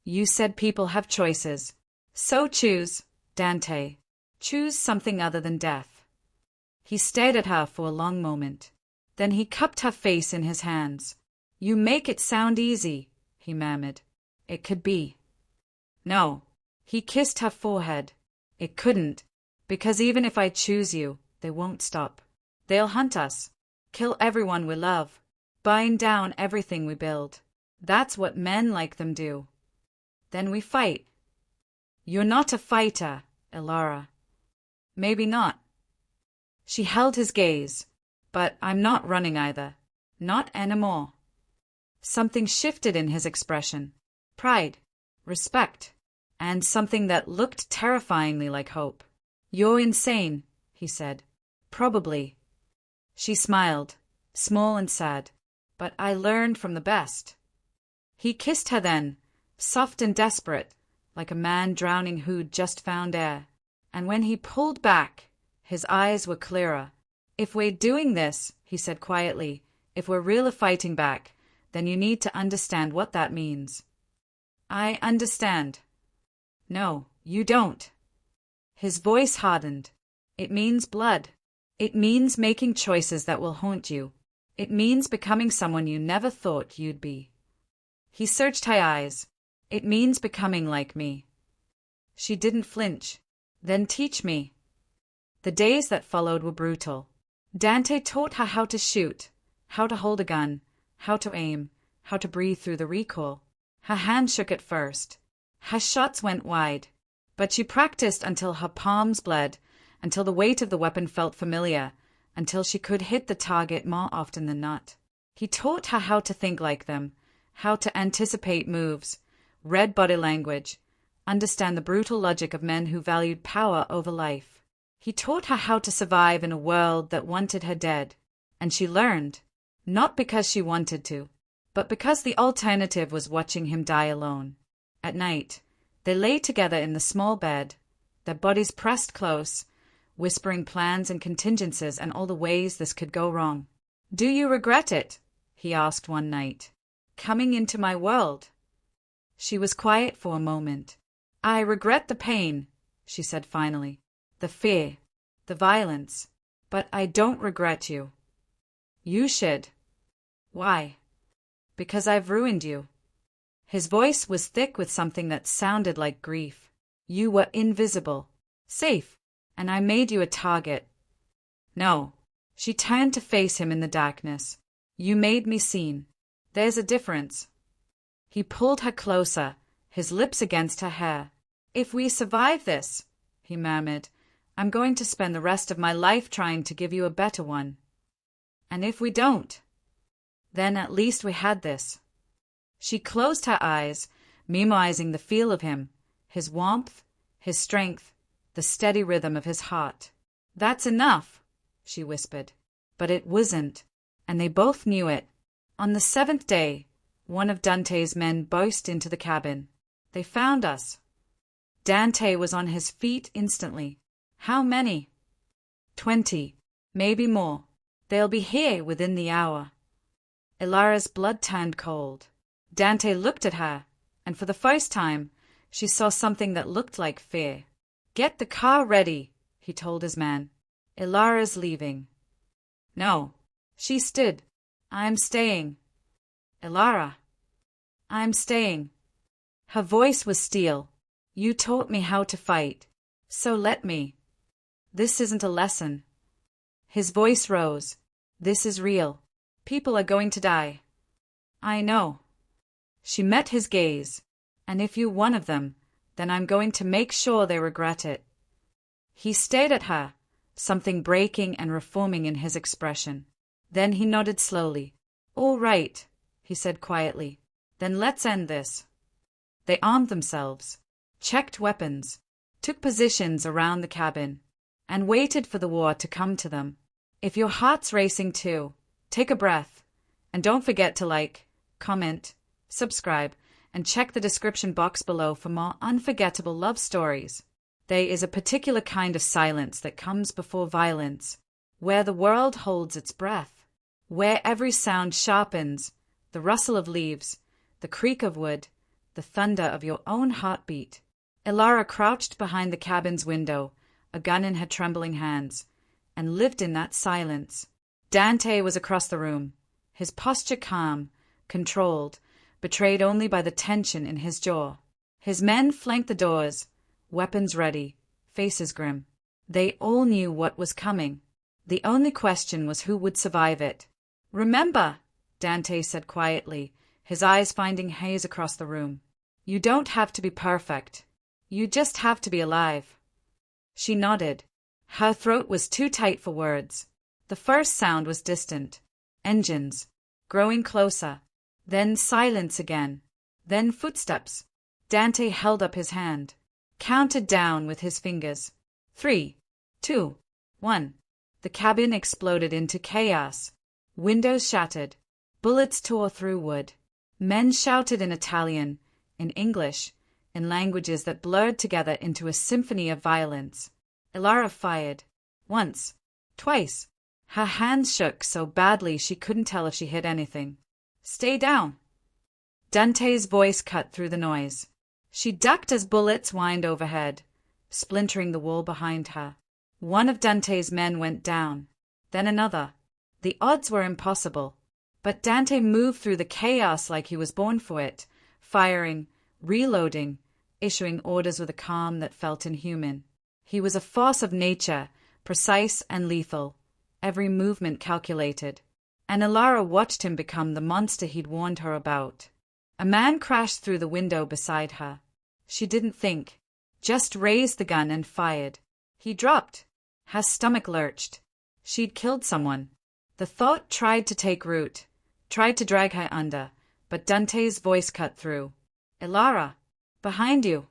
You said people have choices. So choose, Dante. Choose something other than death. He stared at her for a long moment. Then he cupped her face in his hands. You make it sound easy, he murmured. It could be. No. He kissed her forehead. It couldn't. Because even if I choose you, they won't stop. They'll hunt us. Kill everyone we love. Bind down everything we build. That's what men like them do. Then we fight. You're not a fighter, Elara. Maybe not. She held his gaze. But I'm not running either. Not anymore. Something shifted in his expression. Pride. Respect. And something that looked terrifyingly like hope. You're insane, he said. Probably. She smiled, small and sad. But I learned from the best. He kissed her then, soft and desperate, like a man drowning who'd just found air. And when he pulled back, his eyes were clearer. If we're doing this, he said quietly, if we're really fighting back, then you need to understand what that means. I understand. No, you don't. His voice hardened. It means blood. It means making choices that will haunt you. It means becoming someone you never thought you'd be. He searched her eyes. It means becoming like me. She didn't flinch. Then teach me. The days that followed were brutal. Dante taught her how to shoot, how to hold a gun, how to aim, how to breathe through the recoil. Her hand shook at first. Her shots went wide. But she practiced until her palms bled, until the weight of the weapon felt familiar, until she could hit the target more often than not. He taught her how to think like them, how to anticipate moves, read body language, understand the brutal logic of men who valued power over life. He taught her how to survive in a world that wanted her dead, and she learned, not because she wanted to, but because the alternative was watching him die alone. At night, they lay together in the small bed, their bodies pressed close, whispering plans and contingencies and all the ways this could go wrong. Do you regret it? He asked one night. Coming into my world. She was quiet for a moment. I regret the pain, she said finally. The fear, the violence. But I don't regret you. You should. Why? Because I've ruined you. His voice was thick with something that sounded like grief. You were invisible, safe, And I made you a target. No. She turned to face him in the darkness. You made me seen. There's a difference. He pulled her closer, his lips against her hair. If we survive this, he murmured, I'm going to spend the rest of my life trying to give you a better one. And if we don't, then at least we had this. She closed her eyes, memorizing the feel of him, his warmth, his strength, the steady rhythm of his heart. That's enough, she whispered. But it wasn't, and they both knew it. On the 7th day, one of Dante's men burst into the cabin. They found us. Dante was on his feet instantly. How many? 20, maybe more. They'll be here within the hour. Ilara's blood turned cold. Dante looked at her, and for the first time, she saw something that looked like fear. Get the car ready, he told his man. Ilara's leaving. No. She stood. I'm staying. Ilara. I'm staying. Her voice was steel. You taught me how to fight. So let me. This isn't a lesson. His voice rose. This is real. People are going to die. I know. She met his gaze. And if you're one of them, then I'm going to make sure they regret it. He stared at her, something breaking and reforming in his expression. Then he nodded slowly. All right, he said quietly. Then let's end this. They armed themselves, checked weapons, took positions around the cabin, and waited for the war to come to them. If your heart's racing too, take a breath, and don't forget to like, comment, subscribe, and check the description box below for more unforgettable love stories. There is a particular kind of silence that comes before violence, where the world holds its breath, where every sound sharpens, the rustle of leaves, the creak of wood, the thunder of your own heartbeat. Ilara crouched behind the cabin's window, a gun in her trembling hands, and lived in that silence. Dante was across the room, his posture calm, controlled, betrayed only by the tension in his jaw. His men flanked the doors, weapons ready, faces grim. They all knew what was coming. The only question was who would survive it. Remember, Dante said quietly, his eyes finding haze across the room. You don't have to be perfect. You just have to be alive. She nodded. Her throat was too tight for words. The first sound was distant. Engines. Growing closer. Then silence again. Then footsteps. Dante held up his hand. Counted down with his fingers. 3, 2, 1. The cabin exploded into chaos. Windows shattered. Bullets tore through wood. Men shouted in Italian, in English, in languages that blurred together into a symphony of violence. Ilara fired. Once. Twice. Her hands shook so badly she couldn't tell if she hit anything. Stay down. Dante's voice cut through the noise. She ducked as bullets whined overhead, splintering the wall behind her. One of Dante's men went down. Then another. The odds were impossible. But Dante moved through the chaos like he was born for it, firing, reloading, issuing orders with a calm that felt inhuman. He was a force of nature, precise and lethal, every movement calculated. And Ilara watched him become the monster he'd warned her about. A man crashed through the window beside her. She didn't think, just raised the gun and fired. He dropped. Her stomach lurched. She'd killed someone. The thought tried to take root, tried to drag her under, but Dante's voice cut through. Ilara, behind you.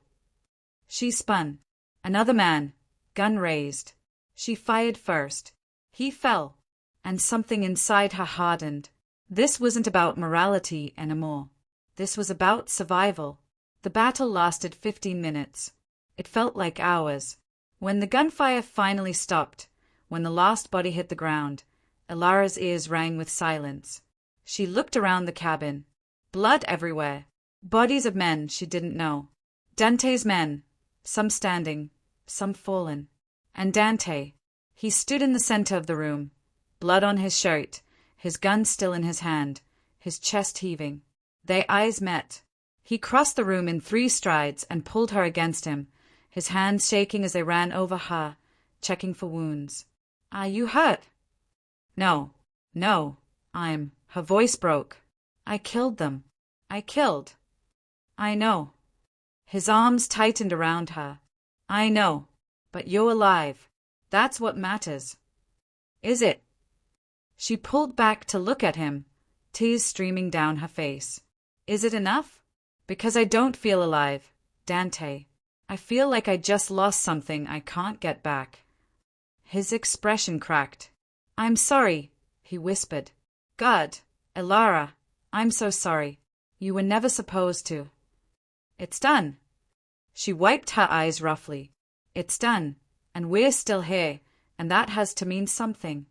She spun. Another man, gun raised. She fired first. He fell, and something inside her hardened. This wasn't about morality anymore. This was about survival. The battle lasted 15 minutes. It felt like hours. When the gunfire finally stopped, when the last body hit the ground, Ilara's ears rang with silence. She looked around the cabin. Blood everywhere. Bodies of men she didn't know. Dante's men, some standing, some fallen. And Dante. He stood in the center of the room, blood on his shirt, his gun still in his hand, his chest heaving. Their eyes met. He crossed the room in 3 strides and pulled her against him, his hands shaking as they ran over her, checking for wounds. Are you hurt? No, no, Her voice broke. I killed them. I killed. I know. His arms tightened around her. I know, but you're alive. That's what matters. Is it? She pulled back to look at him, tears streaming down her face. Is it enough? Because I don't feel alive, Dante. I feel like I just lost something I can't get back. His expression cracked. I'm sorry, he whispered. God, Elara, I'm so sorry. You were never supposed to. It's done. She wiped her eyes roughly. It's done, and we're still here, and that has to mean something.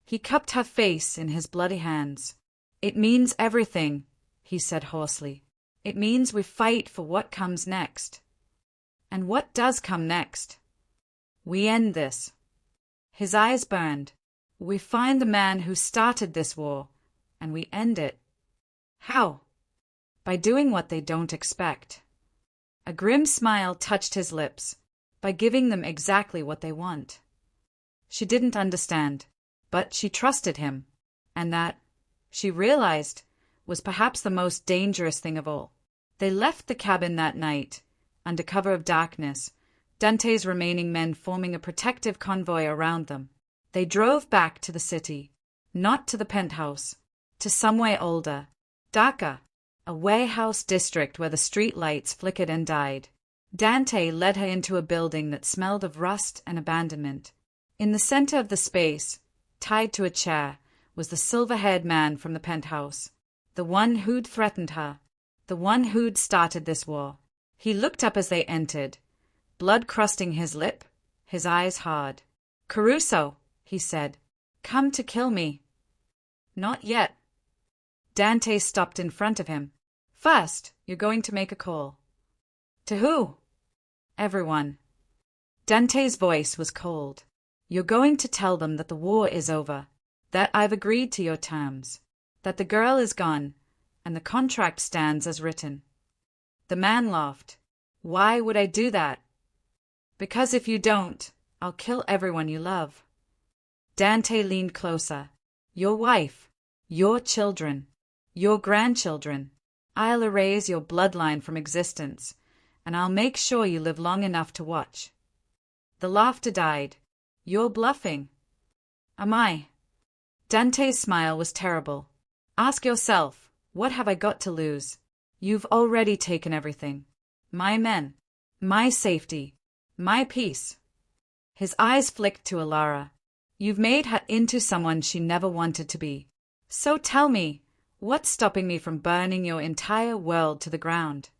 He cupped her face in his bloody hands. It means everything, he said hoarsely. It means we fight for what comes next. And what does come next? We end this. His eyes burned. We find the man who started this war, and we end it. How? By doing what they don't expect. A grim smile touched his lips, by giving them exactly what they want. She didn't understand, but she trusted him, and that, she realized, was perhaps the most dangerous thing of all. They left the cabin that night, under cover of darkness, Dante's remaining men forming a protective convoy around them. They drove back to the city, not to the penthouse, to somewhere older, darker, a warehouse district where the street lights flickered and died. Dante led her into a building that smelled of rust and abandonment. In the center of the space, tied to a chair, was the silver-haired man from the penthouse, the one who'd threatened her, the one who'd started this war. He looked up as they entered, blood crusting his lip, his eyes hard. Caruso, he said, come to kill me. Not yet. Dante stopped in front of him. First, you're going to make a call. To who? Everyone. Dante's voice was cold. You're going to tell them that the war is over, that I've agreed to your terms, that the girl is gone, and the contract stands as written. The man laughed. Why would I do that? Because if you don't, I'll kill everyone you love. Dante leaned closer. Your wife, your children, your grandchildren. I'll erase your bloodline from existence, and I'll make sure you live long enough to watch. The laughter died. You're bluffing. Am I? Dante's smile was terrible. Ask yourself, what have I got to lose? You've already taken everything. My men, my safety, my peace. His eyes flicked to Elara. You've made her into someone she never wanted to be. So tell me, what's stopping me from burning your entire world to the ground?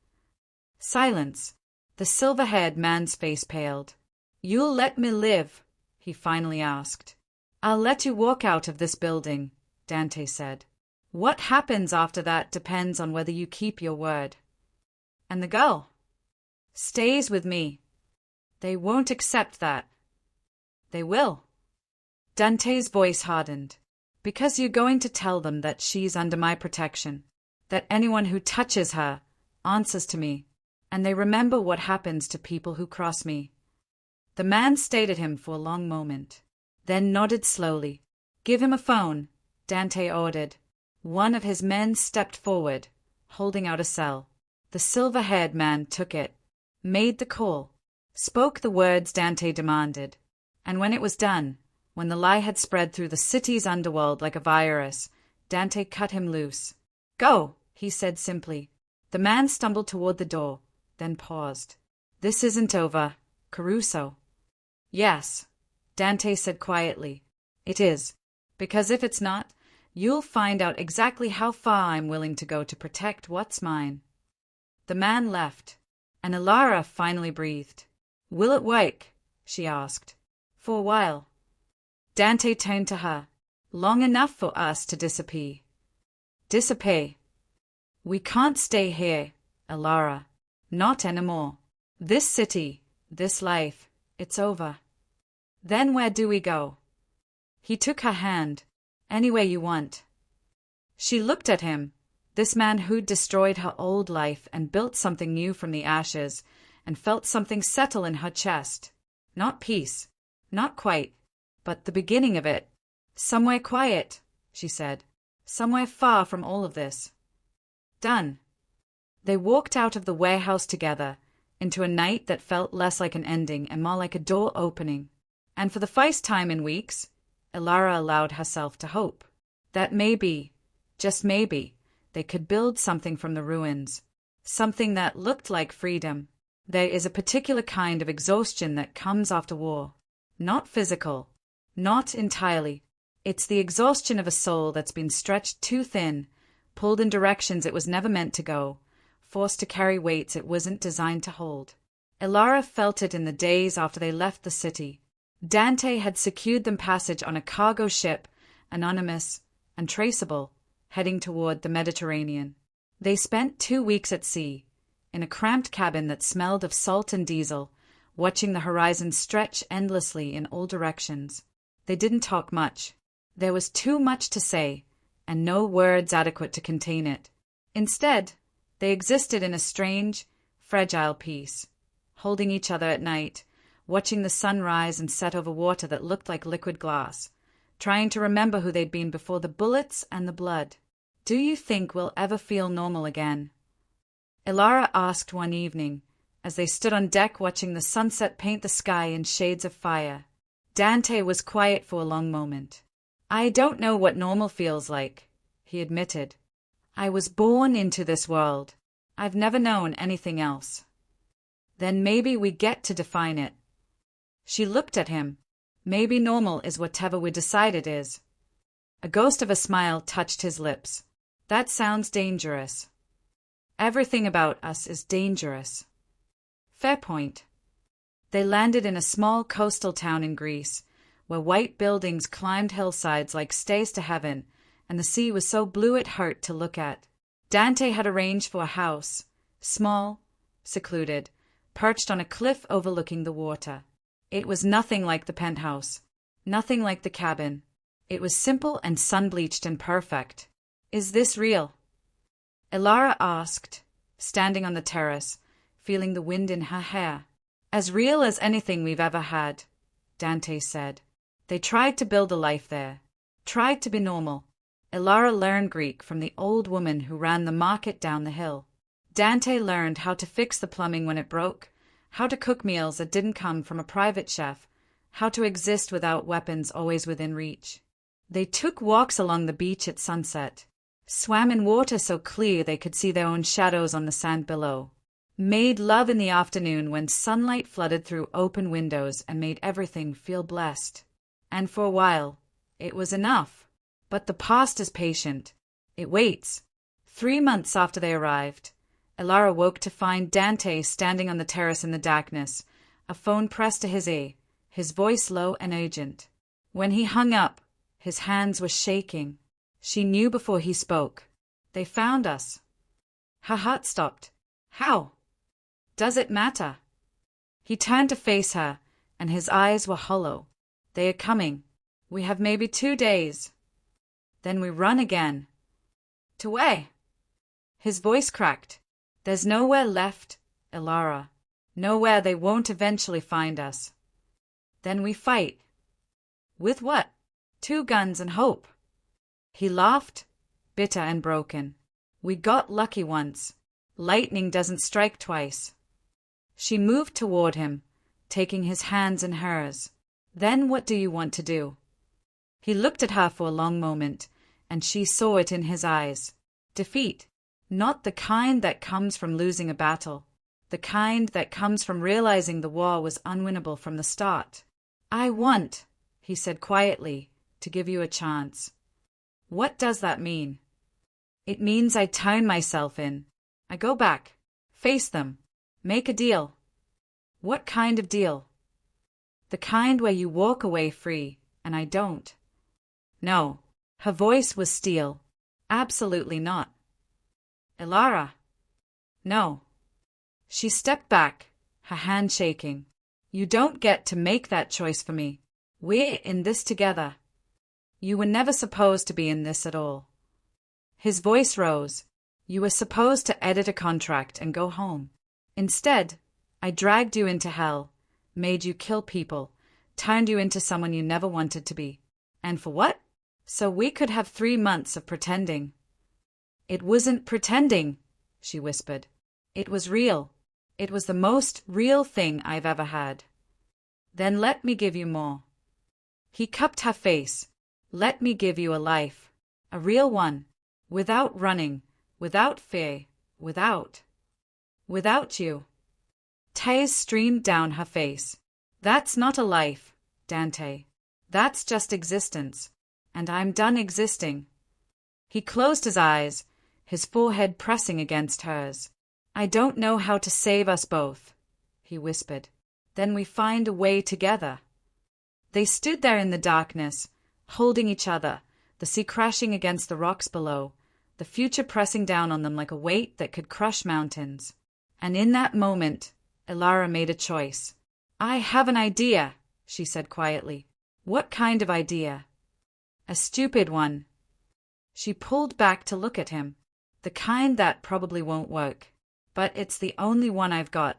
Silence. The silver-haired man's face paled. You'll let me live? He finally asked. I'll let you walk out of this building, Dante said. What happens after that depends on whether you keep your word. And the girl? Stays with me. They won't accept that. They will. Dante's voice hardened. Because you're going to tell them that she's under my protection, that anyone who touches her answers to me, and they remember what happens to people who cross me. The man stared at him for a long moment, then nodded slowly. Give him a phone, Dante ordered. One of his men stepped forward, holding out a cell. The silver-haired man took it, made the call, spoke the words Dante demanded, and when it was done, when the lie had spread through the city's underworld like a virus, Dante cut him loose. Go, he said simply. The man stumbled toward the door, then paused. This isn't over, Caruso. Yes, Dante said quietly. It is, because if it's not, you'll find out exactly how far I'm willing to go to protect what's mine. The man left, and Elara finally breathed. Will it work? She asked. For a while. Dante turned to her. Long enough for us to disappear. Disappear. We can't stay here, Elara. Not anymore. This city, this life, it's over. Then where do we go? He took her hand. Anywhere you want. She looked at him, this man who'd destroyed her old life and built something new from the ashes, and felt something settle in her chest. Not peace, Not quite, but the beginning of it. Somewhere quiet, she said. Somewhere far from all of this. Done. They walked out of the warehouse together, into a night that felt less like an ending and more like a door opening. And for the first time in weeks, Elara allowed herself to hope that maybe, just maybe, they could build something from the ruins. Something that looked like freedom. There is a particular kind of exhaustion that comes after war. Not physical. Not entirely. It's the exhaustion of a soul that's been stretched too thin, pulled in directions it was never meant to go, forced to carry weights it wasn't designed to hold. Elara felt it in the days after they left the city. Dante had secured them passage on a cargo ship, anonymous and traceable, heading toward the Mediterranean. They spent 2 weeks at sea, in a cramped cabin that smelled of salt and diesel, watching the horizon stretch endlessly in all directions. They didn't talk much. There was too much to say, and no words adequate to contain it. Instead, they existed in a strange, fragile peace, holding each other at night, watching the sun rise and set over water that looked like liquid glass, trying to remember who they'd been before the bullets and the blood. Do you think we'll ever feel normal again? Elara asked one evening, as they stood on deck watching the sunset paint the sky in shades of fire. Dante was quiet for a long moment. I don't know what normal feels like, he admitted. I was born into this world. I've never known anything else. Then maybe we get to define it. She looked at him. Maybe normal is whatever we decide it is. A ghost of a smile touched his lips. That sounds dangerous. Everything about us is dangerous. Fair point. They landed in a small coastal town in Greece, where white buildings climbed hillsides like stairs to heaven, and the sea was so blue it hurt to look at. Dante had arranged for a house, small, secluded, perched on a cliff overlooking the water. It was nothing like the penthouse, nothing like the cabin. It was simple and sun-bleached and perfect. Is this real? Elara asked, standing on the terrace, feeling the wind in her hair. As real as anything we've ever had, Dante said. They tried to build a life there, tried to be normal. Elara learned Greek from the old woman who ran the market down the hill. Dante learned how to fix the plumbing when it broke, how to cook meals that didn't come from a private chef, how to exist without weapons always within reach. They took walks along the beach at sunset, swam in water so clear they could see their own shadows on the sand below, made love in the afternoon when sunlight flooded through open windows and made everything feel blessed. And for a while, it was enough. But the past is patient. It waits. 3 months after they arrived, Elara woke to find Dante standing on the terrace in the darkness, a phone pressed to his ear, his voice low and urgent. When he hung up, his hands were shaking. She knew before he spoke. They found us. Her heart stopped. How? Does it matter? He turned to face her, and his eyes were hollow. They are coming. We have maybe 2 days. Then we run again. To where? His voice cracked. There's nowhere left, Elara. Nowhere they won't eventually find us. Then we fight. With what? 2 guns and hope. He laughed, bitter and broken. We got lucky once. Lightning doesn't strike twice. She moved toward him, taking his hands in hers. Then what do you want to do? He looked at her for a long moment, and she saw it in his eyes. Defeat. Not the kind that comes from losing a battle. The kind that comes from realizing the war was unwinnable from the start. I want, he said quietly, to give you a chance. What does that mean? It means I turn myself in. I go back. Face them. Make a deal. What kind of deal? The kind where you walk away free, and I don't. No. Her voice was steel. Absolutely not. Elara. No. She stepped back, her hand shaking. You don't get to make that choice for me. We're in this together. You were never supposed to be in this at all. His voice rose. You were supposed to edit a contract and go home. Instead, I dragged you into hell, made you kill people, turned you into someone you never wanted to be. And for what? So we could have 3 months of pretending. It wasn't pretending, she whispered. It was real. It was the most real thing I've ever had. Then let me give you more. He cupped her face. Let me give you a life. A real one. Without running. Without fear. Without you. Tears streamed down her face. That's not a life, Dante. That's just existence. And I'm done existing. He closed his eyes, his forehead pressing against hers. I don't know how to save us both, he whispered. Then we find a way together. They stood there in the darkness, holding each other, the sea crashing against the rocks below, the future pressing down on them like a weight that could crush mountains. And in that moment, Elara made a choice. I have an idea, she said quietly. What kind of idea? A stupid one. She pulled back to look at him. The kind that probably won't work. But it's the only one I've got.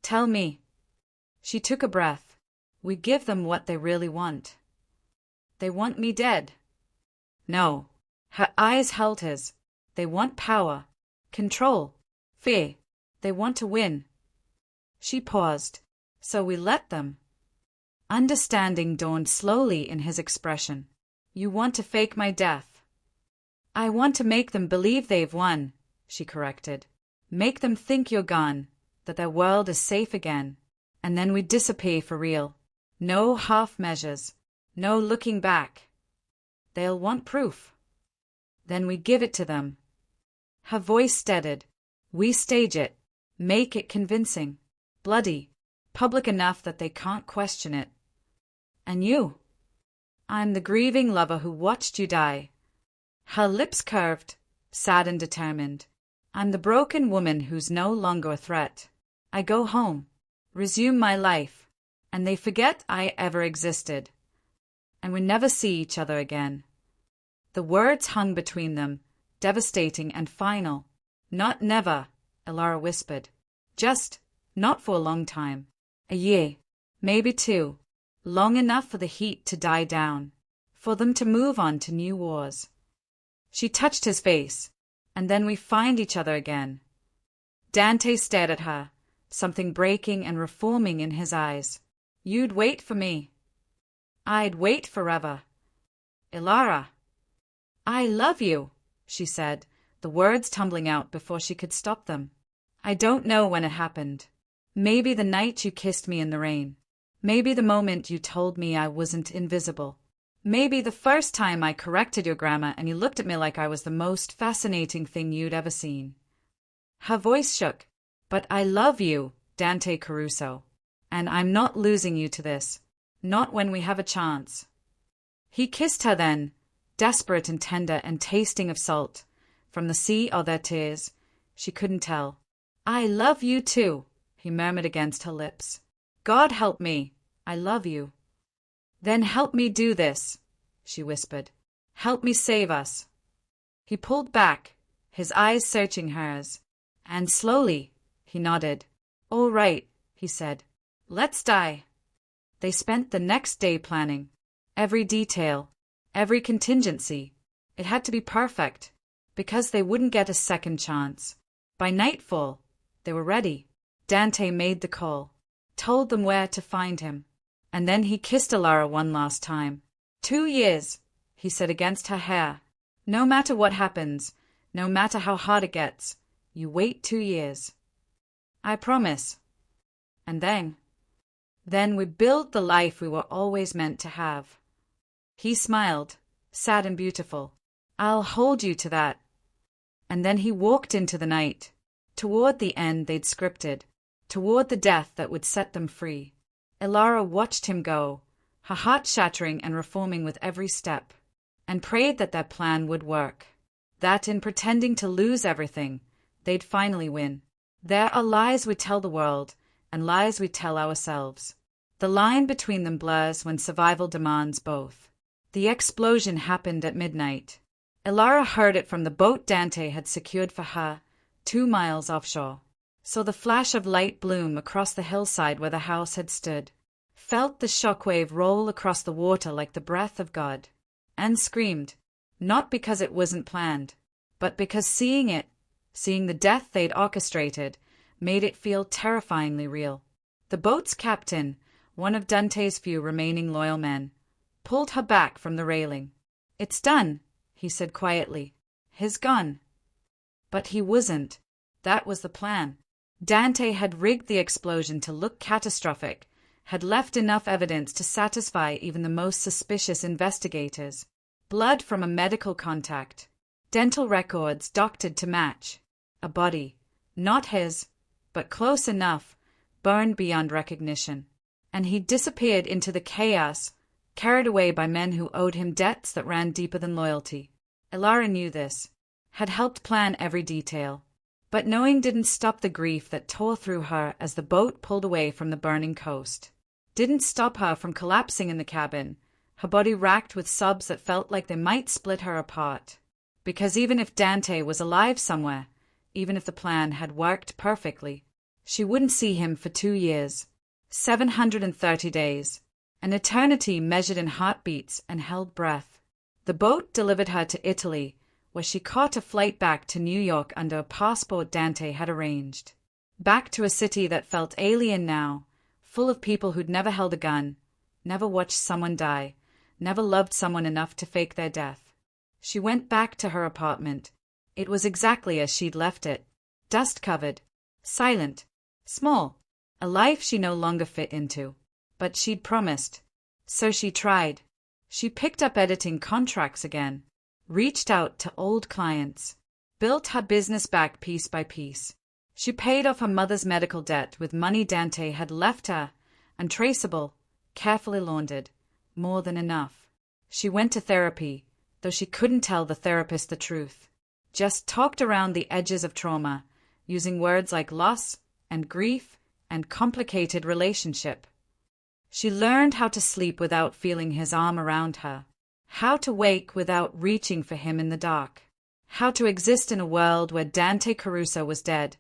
Tell me. She took a breath. We give them what they really want. They want me dead. No. Her eyes held his. They want power, control, fear. They want to win. She paused. So we let them. Understanding dawned slowly in his expression. You want to fake my death. I want to make them believe they've won, she corrected. Make them think you're gone, that their world is safe again. And then we disappear for real. No half measures. No looking back. They'll want proof. Then we give it to them. Her voice steadied. We stage it. Make it convincing. Bloody. Public enough that they can't question it. And you? I'm the grieving lover who watched you die. Her lips curved, sad and determined. I'm the broken woman who's no longer a threat. I go home, resume my life, and they forget I ever existed. And we never see each other again. The words hung between them, devastating and final. Not never, Elara whispered. Just, not for a long time. A year, maybe 2. Long enough for the heat to die down, for them to move on to new wars. She touched his face, and then we find each other again. Dante stared at her, something breaking and reforming in his eyes. You'd wait for me. I'd wait forever. Elara. I love you, she said, the words tumbling out before she could stop them. I don't know when it happened. Maybe the night you kissed me in the rain. Maybe the moment you told me I wasn't invisible. Maybe the first time I corrected your grammar and you looked at me like I was the most fascinating thing you'd ever seen. Her voice shook. But I love you, Dante Caruso. And I'm not losing you to this. Not when we have a chance. He kissed her then, desperate and tender and tasting of salt. From the sea or their tears, she couldn't tell. I love you too, he murmured against her lips. God help me, I love you. Then help me do this, she whispered. Help me save us. He pulled back, his eyes searching hers, and slowly, he nodded. All right, he said. Let's die. They spent the next day planning. Every detail, every contingency. It had to be perfect, because they wouldn't get a second chance. By nightfall, they were ready. Dante made the call, told them where to find him, and then he kissed Elara one last time. 2 years, he said against her hair. No matter what happens, no matter how hard it gets, you wait 2 years. I promise. And then we build the life we were always meant to have. He smiled, sad and beautiful. I'll hold you to that. And then he walked into the night, toward the end they'd scripted, toward the death that would set them free. Elara watched him go, her heart shattering and reforming with every step, and prayed that their plan would work, that in pretending to lose everything, they'd finally win. There are lies we tell the world, and lies we tell ourselves. The line between them blurs when survival demands both. The explosion happened at midnight. Elara heard it from the boat Dante had secured for her, 2 miles offshore. Saw the flash of light bloom across the hillside where the house had stood. felt the shockwave roll across the water like the breath of God, and screamed, not because it wasn't planned, but because seeing the death they'd orchestrated, made it feel terrifyingly real. The boat's captain, one of Dante's few remaining loyal men, pulled her back from the railing. "It's done," he said quietly. "He's gone." But he wasn't. That was the plan. Dante had rigged the explosion to look catastrophic, had left enough evidence to satisfy even the most suspicious investigators. Blood from a medical contact, dental records doctored to match, a body, not his, but close enough, burned beyond recognition. And he disappeared into the chaos, carried away by men who owed him debts that ran deeper than loyalty. Elara knew this, had helped plan every detail. But knowing didn't stop the grief that tore through her as the boat pulled away from the burning coast. Didn't stop her from collapsing in the cabin, her body racked with sobs that felt like they might split her apart. Because even if Dante was alive somewhere, even if the plan had worked perfectly, she wouldn't see him for 2 years, 730 days, an eternity measured in heartbeats and held breath. The boat delivered her to Italy, where she caught a flight back to New York under a passport Dante had arranged. Back to a city that felt alien now, full of people who'd never held a gun, never watched someone die, never loved someone enough to fake their death. She went back to her apartment. It was exactly as she'd left it, dust-covered, silent, small, a life she no longer fit into. But she'd promised, so she tried. She picked up editing contracts again, reached out to old clients, built her business back piece by piece. She paid off her mother's medical debt with money Dante had left her, untraceable, carefully laundered, more than enough. She went to therapy, though she couldn't tell the therapist the truth. Just talked around the edges of trauma, using words like loss and grief and complicated relationship. She learned how to sleep without feeling his arm around her, how to wake without reaching for him in the dark, how to exist in a world where Dante Caruso was dead,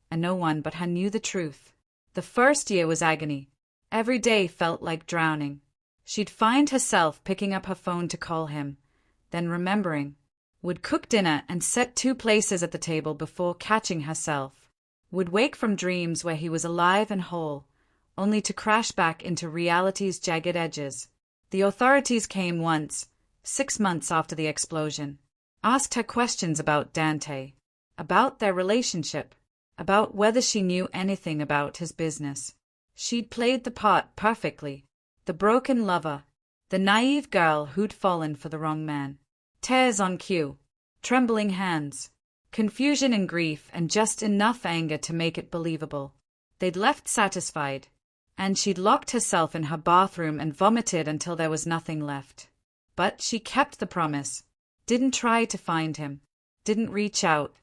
and no one but her knew the truth. The first year was agony. Every day felt like drowning. She'd find herself picking up her phone to call him, then remembering, would cook dinner and set 2 places at the table before catching herself, would wake from dreams where he was alive and whole, only to crash back into reality's jagged edges. The authorities came once, 6 months after the explosion, asked her questions about Dante, about their relationship, about whether she knew anything about his business. She'd played the part perfectly, the broken lover, the naive girl who'd fallen for the wrong man. Tears on cue, trembling hands, confusion and grief, and just enough anger to make it believable. They'd left satisfied, and she'd locked herself in her bathroom and vomited until there was nothing left. But she kept the promise, didn't try to find him, didn't reach out,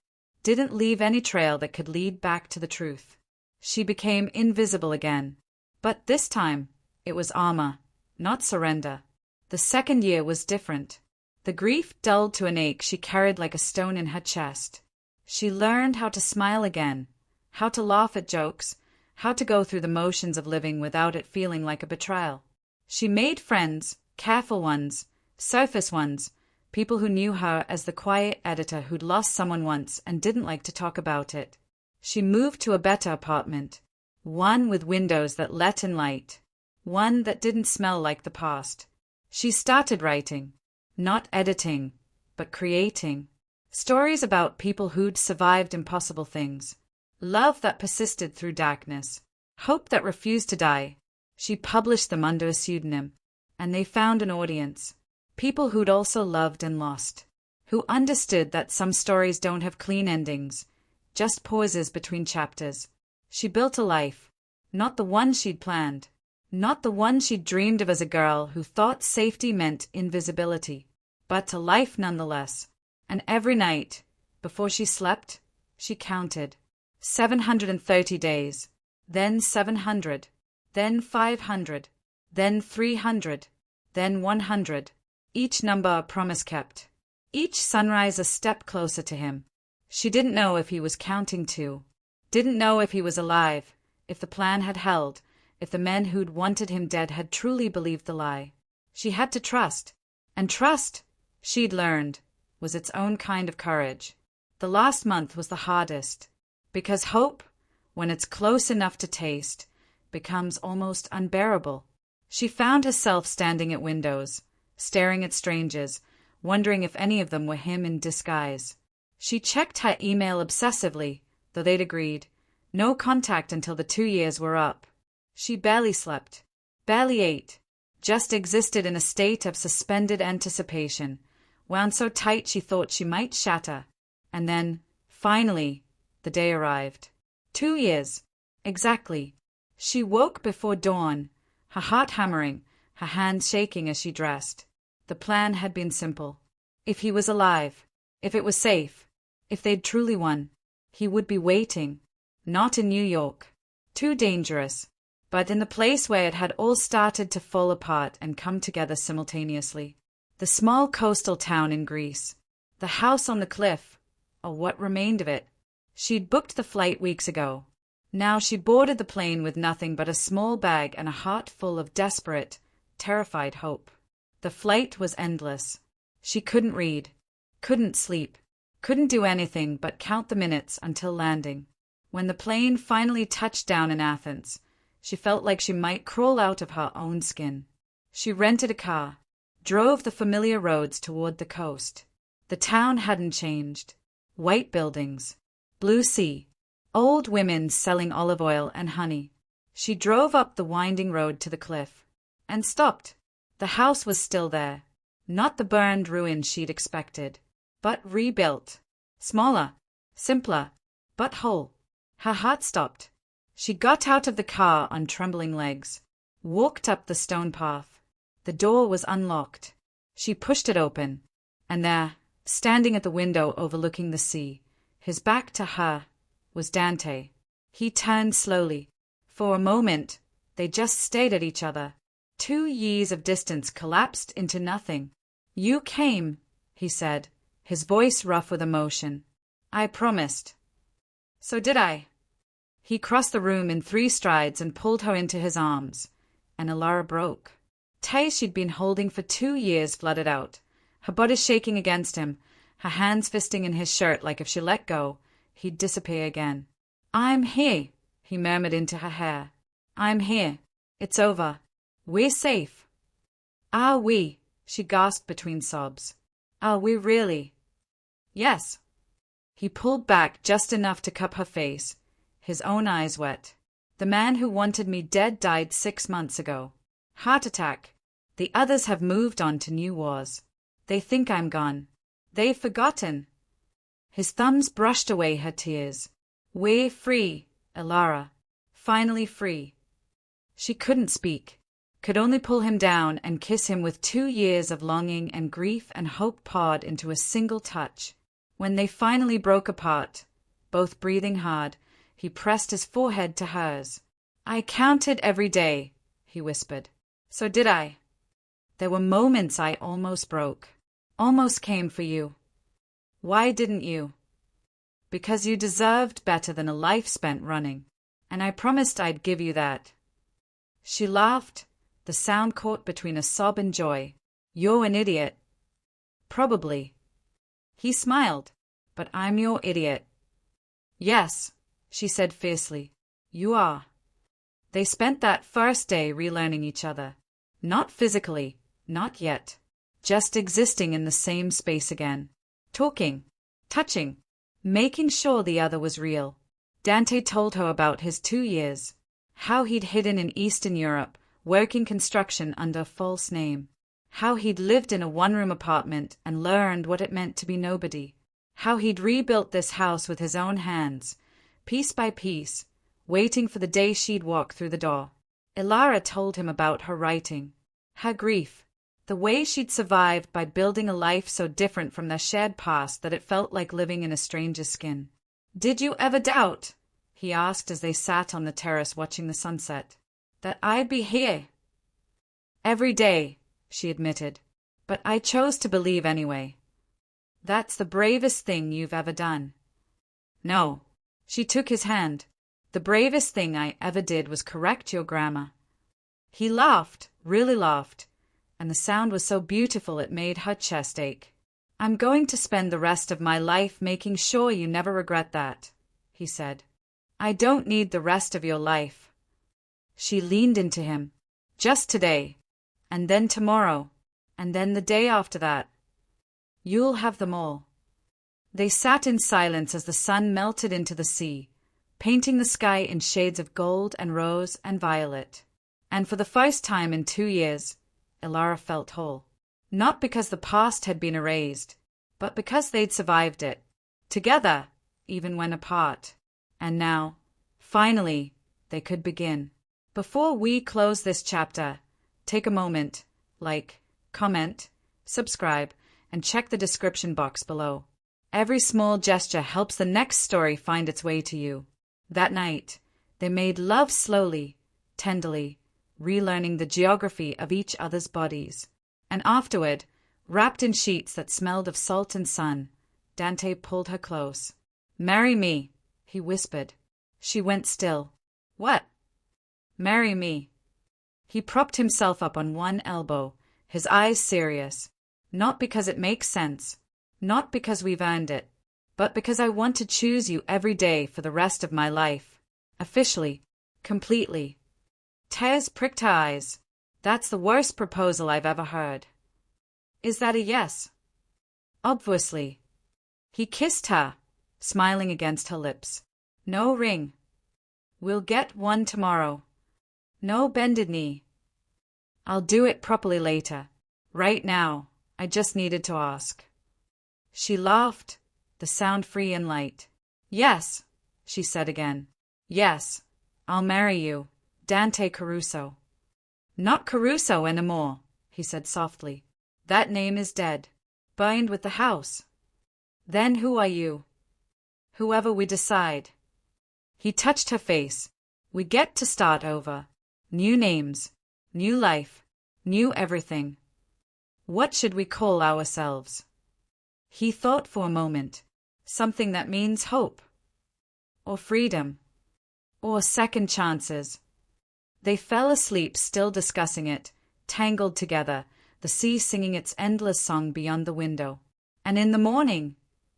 didn't leave any trail that could lead back to the truth. She became invisible again. But this time, it was armor, not surrender. The second year was different. The grief dulled to an ache she carried like a stone in her chest. She learned how to smile again, how to laugh at jokes, how to go through the motions of living without it feeling like a betrayal. She made friends, careful ones, surface ones, people who knew her as the quiet editor who'd lost someone once and didn't like to talk about it. She moved to a better apartment, one with windows that let in light, one that didn't smell like the past. She started writing, not editing, but creating. Stories about people who'd survived impossible things. Love that persisted through darkness. Hope that refused to die. She published them under a pseudonym, and they found an audience. People who'd also loved and lost. Who understood that some stories don't have clean endings, just pauses between chapters. She built a life, not the one she'd planned, not the one she'd dreamed of as a girl who thought safety meant invisibility, but a life nonetheless. And every night, before she slept, she counted. 730 days, then 700, then 500, then 300, then 100. Each number a promise kept. Each sunrise a step closer to him. She didn't know if he was counting too. Didn't know if he was alive, if the plan had held, if the men who'd wanted him dead had truly believed the lie. She had to trust. And trust, she'd learned, was its own kind of courage. The last month was the hardest, because hope, when it's close enough to taste, becomes almost unbearable. She found herself standing at windows, staring at strangers, wondering if any of them were him in disguise. She checked her email obsessively, though they'd agreed, no contact until the 2 years were up. She barely slept, barely ate, just existed in a state of suspended anticipation, wound so tight she thought she might shatter. And then, finally, the day arrived. 2 years. Exactly. She woke before dawn, her heart hammering, her hands shaking as she dressed. The plan had been simple. If he was alive, if it was safe, if they'd truly won, he would be waiting. Not in New York. Too dangerous. But in the place where it had all started to fall apart and come together simultaneously. The small coastal town in Greece. The house on the cliff, or what remained of it. She'd booked the flight weeks ago. Now she boarded the plane with nothing but a small bag and a heart full of desperate, terrified hope. The flight was endless. She couldn't read, couldn't sleep, couldn't do anything but count the minutes until landing. When the plane finally touched down in Athens, she felt like she might crawl out of her own skin. She rented a car, drove the familiar roads toward the coast. The town hadn't changed. White buildings, blue sea, old women selling olive oil and honey. She drove up the winding road to the cliff and stopped. The house was still there, not the burned ruin she'd expected, but rebuilt. Smaller, simpler, but whole. Her heart stopped. She got out of the car on trembling legs, walked up the stone path. The door was unlocked. She pushed it open, and there, standing at the window overlooking the sea, his back to her, was Dante. He turned slowly. For a moment, they just stared at each other. 2 years of distance collapsed into nothing. "You came," he said, his voice rough with emotion. "I promised." "So did I." He crossed the room in 3 strides and pulled her into his arms, and Elara broke. Tears she'd been holding for 2 years flooded out, her body shaking against him, her hands fisting in his shirt like if she let go, he'd disappear again. "I'm here," he murmured into her hair. "I'm here. It's over. We're safe." "Are we?" she gasped between sobs. "Are we really?" "Yes." He pulled back just enough to cup her face, his own eyes wet. "The man who wanted me dead died 6 months ago. Heart attack. The others have moved on to new wars. They think I'm gone. They've forgotten." His thumbs brushed away her tears. "We're free, Elara. Finally free." She couldn't speak, could only pull him down and kiss him with 2 years of longing and grief and hope poured into a single touch. When they finally broke apart, both breathing hard, he pressed his forehead to hers. "I counted every day," he whispered. "So did I. There were moments I almost broke, almost came for you. Why didn't you?" "Because you deserved better than a life spent running, and I promised I'd give you that." She laughed, the sound caught between a sob and joy. "You're an idiot." "Probably." He smiled. "But I'm your idiot." "Yes," she said fiercely. "You are." They spent that first day relearning each other. Not physically, not yet. Just existing in the same space again. Talking, touching, making sure the other was real. Dante told her about his 2 years. How he'd hidden in Eastern Europe, working construction under a false name. How he'd lived in a 1-room apartment and learned what it meant to be nobody. How he'd rebuilt this house with his own hands, piece by piece, waiting for the day she'd walk through the door. Elara told him about her writing, her grief, the way she'd survived by building a life so different from their shared past that it felt like living in a stranger's skin. "Did you ever doubt," he asked as they sat on the terrace watching the sunset, "that I'd be here?" "Every day," she admitted, "but I chose to believe anyway." "That's the bravest thing you've ever done." "No." She took his hand. The bravest thing I ever did was correct your grammar." He laughed, really laughed, and the sound was so beautiful it made her chest ache. "I'm going to spend the rest of my life making sure you never regret that," he said. "I don't need the rest of your life." She leaned into him. "Just today, and then tomorrow, and then the day after that. You'll have them all." They sat in silence as the sun melted into the sea, painting the sky in shades of gold and rose and violet. And for the first time in 2 years, Elara felt whole. Not because the past had been erased, but because they'd survived it. Together, even when apart. And now, finally, they could begin. Before we close this chapter, take a moment, like, comment, subscribe, and check the description box below. Every small gesture helps the next story find its way to you. That night, they made love slowly, tenderly, relearning the geography of each other's bodies. And afterward, wrapped in sheets that smelled of salt and sun, Dante pulled her close. "Marry me," he whispered. She went still. "What?" "Marry me." He propped himself up on one elbow, his eyes serious. "Not because it makes sense, not because we've earned it, but because I want to choose you every day for the rest of my life. Officially, completely." Tez pricked her eyes. "That's the worst proposal I've ever heard." "Is that a yes?" "Obviously." He kissed her, smiling against her lips. "No ring." "We'll get one tomorrow." "No bended knee." "I'll do it properly later. Right now, I just needed to ask." She laughed, the sound free and light. "Yes," she said again. "Yes, I'll marry you, Dante Caruso." "Not Caruso anymore," he said softly. "That name is dead, burned with the house." "Then who are you?" "Whoever we decide." He touched her face. "We get to start over. New names, new life, new everything. What should we call ourselves?" He thought for a moment. "Something that means hope. Or freedom. Or second chances." They fell asleep still discussing it, tangled together, the sea singing its endless song beyond the window. And in the morning,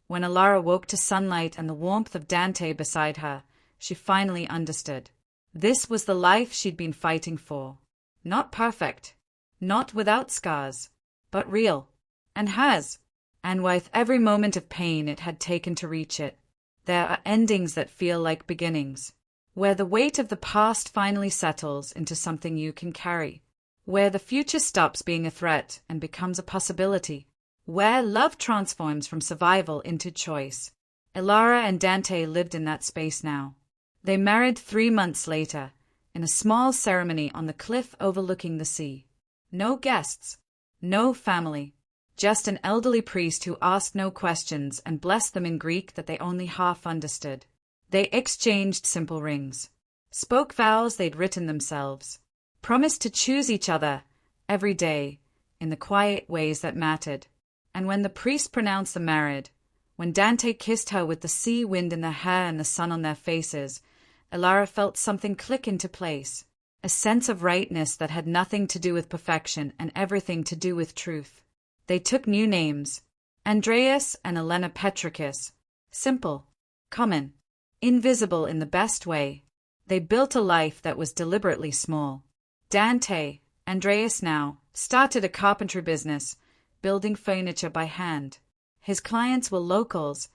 when Elara woke to sunlight and the warmth of Dante beside her, she finally understood. This was the life she'd been fighting for. Not perfect, not without scars, but real, and hers, and worth every moment of pain it had taken to reach it. There are endings that feel like beginnings, where the weight of the past finally settles into something you can carry, where the future stops being a threat and becomes a possibility, where love transforms from survival into choice. Elara and Dante lived in that space now. They married 3 months later, in a small ceremony on the cliff overlooking the sea. No guests, no family, just an elderly priest who asked no questions and blessed them in Greek that they only half understood. They exchanged simple rings, spoke vows they'd written themselves, promised to choose each other every day in the quiet ways that mattered. And when the priest pronounced them married, when Dante kissed her with the sea wind in their hair and the sun on their faces, Elara felt something click into place, a sense of rightness that had nothing to do with perfection and everything to do with truth. They took new names, Andreas and Elena Petrikis, simple, common, invisible in the best way. They built a life that was deliberately small. Dante, Andreas now, started a carpentry business, building furniture by hand. His clients were locals,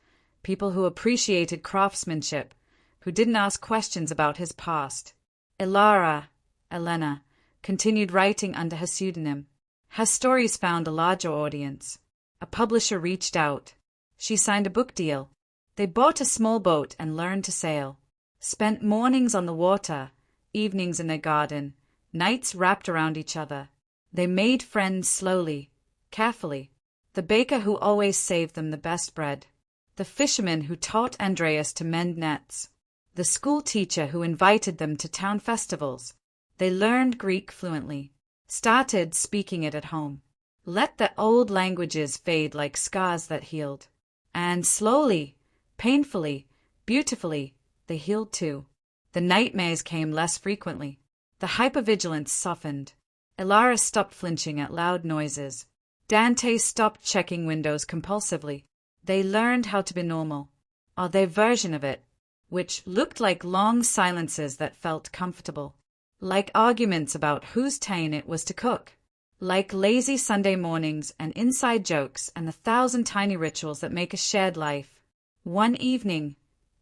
people who appreciated craftsmanship, who didn't ask questions about his past. Elara, Elena, continued writing under her pseudonym. Her stories found a larger audience. A publisher reached out. She signed a book deal. They bought a small boat and learned to sail. Spent mornings on the water, evenings in their garden, nights wrapped around each other. They made friends slowly, carefully. The baker who always saved them the best bread. The fisherman who taught Andreas to mend nets. The school teacher who invited them to town festivals. They learned Greek fluently, started speaking it at home. Let the old languages fade like scars that healed. And slowly, painfully, beautifully, they healed too. The nightmares came less frequently. The hypervigilance softened. Elara stopped flinching at loud noises. Dante stopped checking windows compulsively. They learned how to be normal, or their version of it, which looked like long silences that felt comfortable, like arguments about whose turn it was to cook, like lazy Sunday mornings and inside jokes and the 1,000 tiny rituals that make a shared life. One evening,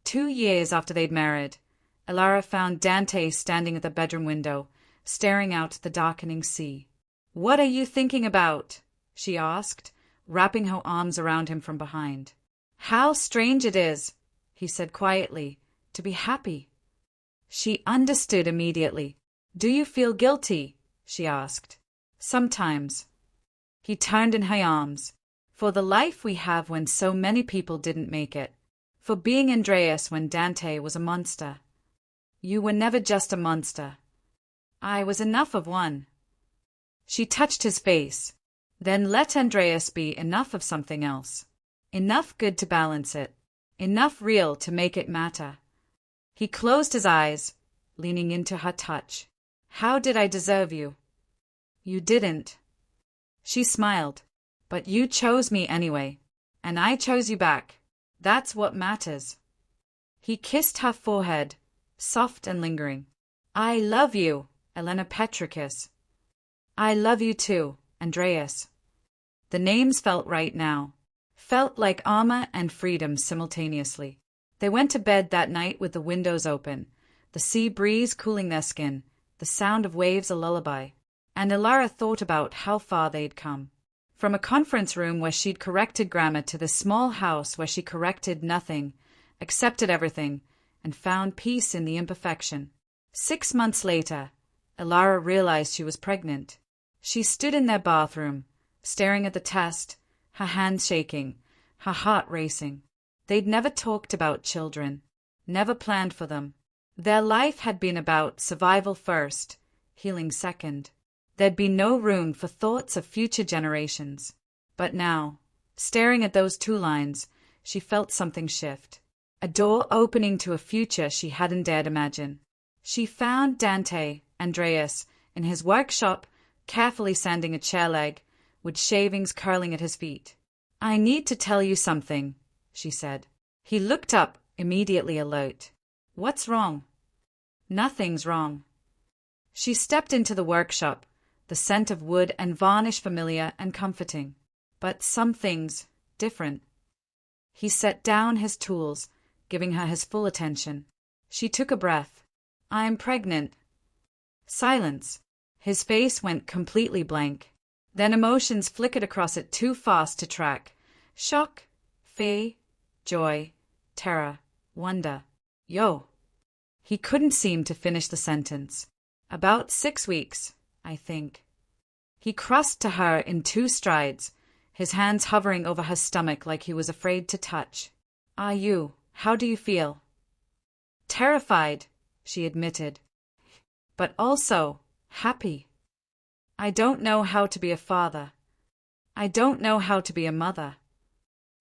2 years after they'd married, Elara found Dante standing at the bedroom window, staring out at the darkening sea. "What are you thinking about?" she asked, wrapping her arms around him from behind. "How strange it is," he said quietly, "to be happy." She understood immediately. "Do you feel guilty?" she asked. "Sometimes." He turned in her arms. "For the life we have when so many people didn't make it. For being Andreas when Dante was a monster. You were never just a monster. I was enough of one." She touched his face. "Then let Andreas be enough of something else. Enough good to balance it. Enough real to make it matter." He closed his eyes, leaning into her touch. "How did I deserve you?" "You didn't." She smiled. "But you chose me anyway. And I chose you back. That's what matters." He kissed her forehead, soft and lingering. "I love you, Elena Petrikis." "I love you too, Andreas." The names felt right now. Felt like armor and freedom simultaneously. They went to bed that night with the windows open, the sea breeze cooling their skin, the sound of waves a lullaby. And Elara thought about how far they'd come. From a conference room where she'd corrected grammar to this small house where she corrected nothing, accepted everything, and found peace in the imperfection. 6 months later, Elara realized she was pregnant. She stood in their bathroom, staring at the test, her hands shaking, her heart racing. They'd never talked about children, never planned for them. Their life had been about survival first, healing second. There'd be no room for thoughts of future generations. But now, staring at those 2 lines, she felt something shift. A door opening to a future she hadn't dared imagine. She found Dante, Andreas, in his workshop, carefully sanding a chair leg, with shavings curling at his feet. "I need to tell you something," she said. He looked up, immediately alert. "What's wrong?" "Nothing's wrong." She stepped into the workshop, the scent of wood and varnish familiar and comforting. "But something's different." He set down his tools, giving her his full attention. She took a breath. "I'm pregnant." Silence. His face went completely blank. Then emotions flickered across it too fast to track. Shock, fear, joy, terror, wonder. "Yo." He couldn't seem to finish the sentence. "About 6 weeks, I think." He crossed to her in 2 strides, his hands hovering over her stomach like he was afraid to touch. "Are you? How do you feel?" "Terrified," she admitted. "But also happy. I don't know how to be a father. I don't know how to be a mother."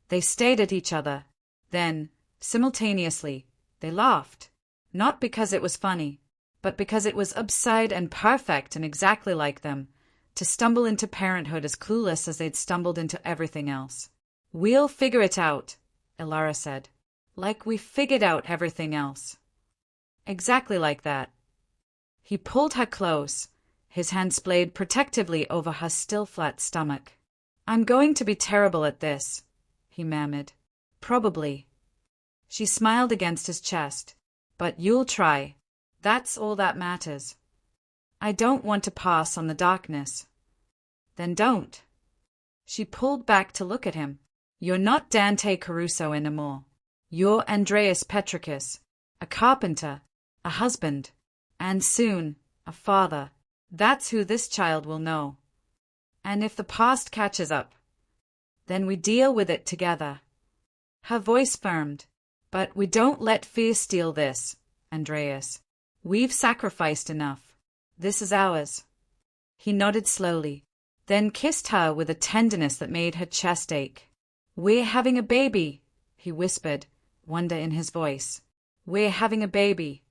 They stared at each other. Then, simultaneously, they laughed. Not because it was funny, but because it was absurd and perfect and exactly like them, to stumble into parenthood as clueless as they'd stumbled into everything else. "We'll figure it out," Elara said. "Like we figured out everything else." Exactly like that. He pulled her close, his hand splayed protectively over her still flat stomach. "I'm going to be terrible at this," he murmured. "Probably." She smiled against his chest. "But you'll try. That's all that matters." "I don't want to pass on the darkness." "Then don't." She pulled back to look at him. "You're not Dante Caruso anymore. You're Andreas Petrikis, a carpenter, a husband, and soon, a father. That's who this child will know. And if the past catches up, then we deal with it together." Her voice firmed. "But we don't let fear steal this, Andreas. We've sacrificed enough. This is ours." He nodded slowly, then kissed her with a tenderness that made her chest ache. "We're having a baby," he whispered, wonder in his voice. "We're having a baby."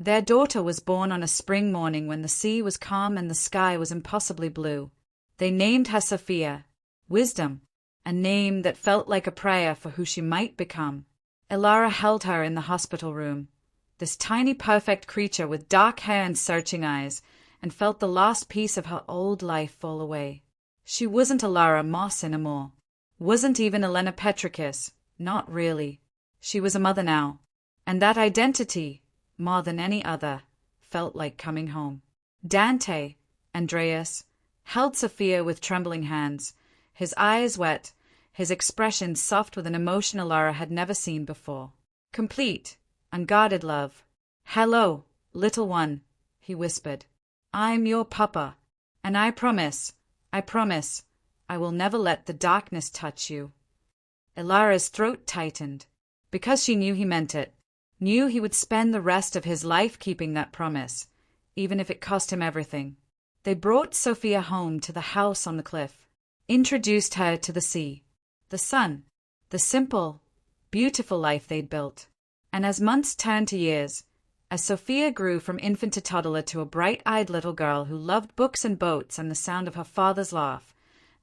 Their daughter was born on a spring morning when the sea was calm and the sky was impossibly blue. They named her Sophia, wisdom, a name that felt like a prayer for who she might become. Elara held her in the hospital room, this tiny perfect creature with dark hair and searching eyes, and felt the last piece of her old life fall away. She wasn't Elara Moss anymore. Wasn't even Elena Petrikis, not really. She was a mother now, and that identity, more than any other, felt like coming home. Dante, Andreas, held Sophia with trembling hands, his eyes wet, his expression soft with an emotion Elara had never seen before. Complete, unguarded love. "Hello, little one," he whispered. "I'm your papa, and I promise, I will never let the darkness touch you." Elara's throat tightened, because she knew he meant it, knew he would spend the rest of his life keeping that promise, even if it cost him everything. They brought Sophia home to the house on the cliff, introduced her to the sea, the sun, the simple, beautiful life they'd built. And as months turned to years, as Sophia grew from infant to toddler to a bright-eyed little girl who loved books and boats and the sound of her father's laugh,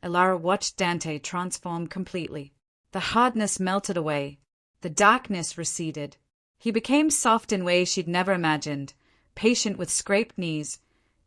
Elara watched Dante transform completely. The hardness melted away, the darkness receded. He became soft in ways she'd never imagined, patient with scraped knees,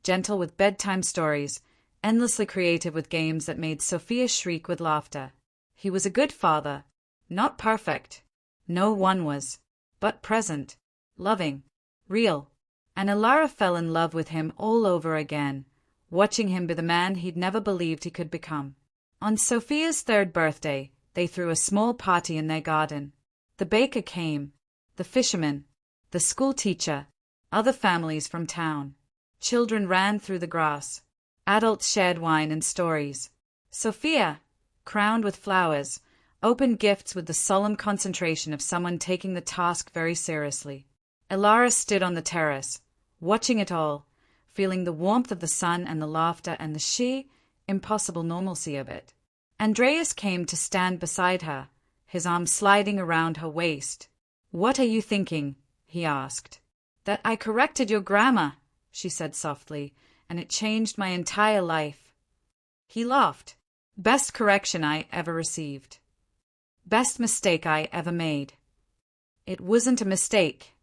gentle with bedtime stories, endlessly creative with games that made Sophia shriek with laughter. He was a good father, not perfect. No one was, but present, loving, real. And Elara fell in love with him all over again, watching him be the man he'd never believed he could become. On Sophia's 3rd birthday, they threw a small party in their garden. The baker came, the fisherman, the school teacher, other families from town. Children ran through the grass. Adults shared wine and stories. Sophia, crowned with flowers, opened gifts with the solemn concentration of someone taking the task very seriously. Elara stood on the terrace, watching it all, feeling the warmth of the sun and the laughter and the sheer, impossible normalcy of it. Andreas came to stand beside her, his arm sliding around her waist. "What are you thinking?" he asked. "That I corrected your grammar," she said softly, "and it changed my entire life." He laughed. "Best correction I ever received. Best mistake I ever made." "It wasn't a mistake."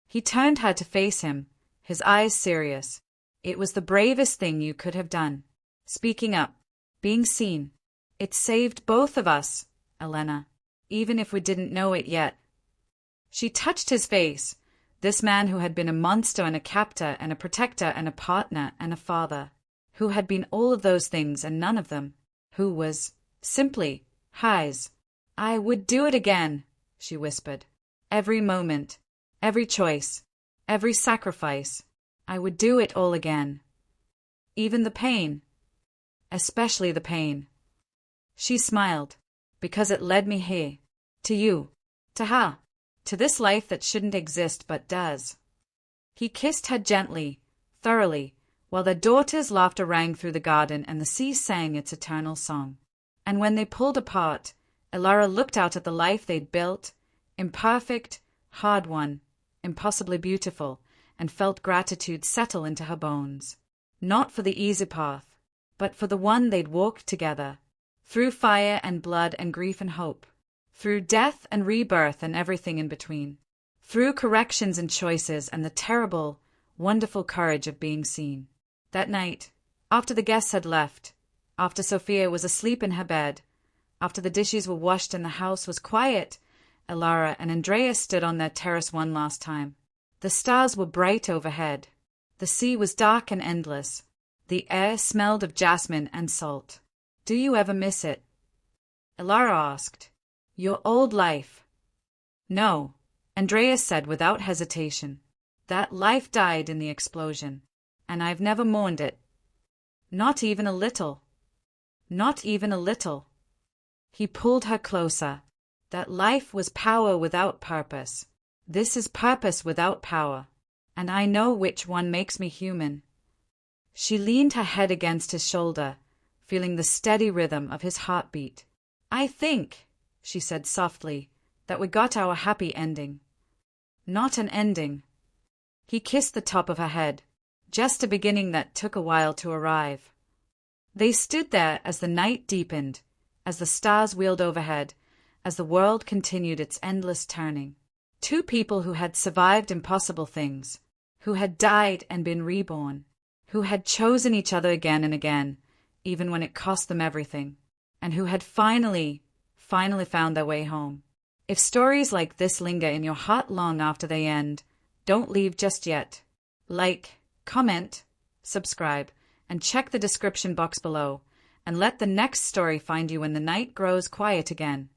He turned her to face him, his eyes serious. "It was the bravest thing you could have done. Speaking up, being seen. It saved both of us, Elena, even if we didn't know it yet." She touched his face, this man who had been a monster and a captor and a protector and a partner and a father, who had been all of those things and none of them, who was, simply, hers. "I would do it again," she whispered. "Every moment, every choice, every sacrifice. I would do it all again. Even the pain. Especially the pain." She smiled, "Because it led me here. To you. To her. To this life that shouldn't exist but does." He kissed her gently, thoroughly, while their daughter's laughter rang through the garden and the sea sang its eternal song. And when they pulled apart, Elara looked out at the life they'd built, imperfect, hard won, impossibly beautiful, and felt gratitude settle into her bones. Not for the easy path, but for the one they'd walked together, through fire and blood and grief and hope, through death and rebirth and everything in between, through corrections and choices and the terrible, wonderful courage of being seen. That night, after the guests had left, after Sophia was asleep in her bed, after the dishes were washed and the house was quiet, Elara and Andreas stood on their terrace one last time. The stars were bright overhead. The sea was dark and endless. The air smelled of jasmine and salt. "Do you ever miss it?" Elara asked. "Your old life?" "No," Andreas said without hesitation. "That life died in the explosion, and I've never mourned it. Not even a little. Not even a little." He pulled her closer. "That life was power without purpose. This is purpose without power, and I know which one makes me human." She leaned her head against his shoulder, feeling the steady rhythm of his heartbeat. "I think," she said softly, "that we got our happy ending." "Not an ending." He kissed the top of her head, just a beginning that took a while to arrive. They stood there as the night deepened, as the stars wheeled overhead, as the world continued its endless turning. Two people who had survived impossible things, who had died and been reborn, who had chosen each other again and again, even when it cost them everything, and who had finally found their way home. If stories like this linger in your heart long after they end, don't leave just yet. Like, comment, subscribe, and check the description box below, and let the next story find you when the night grows quiet again.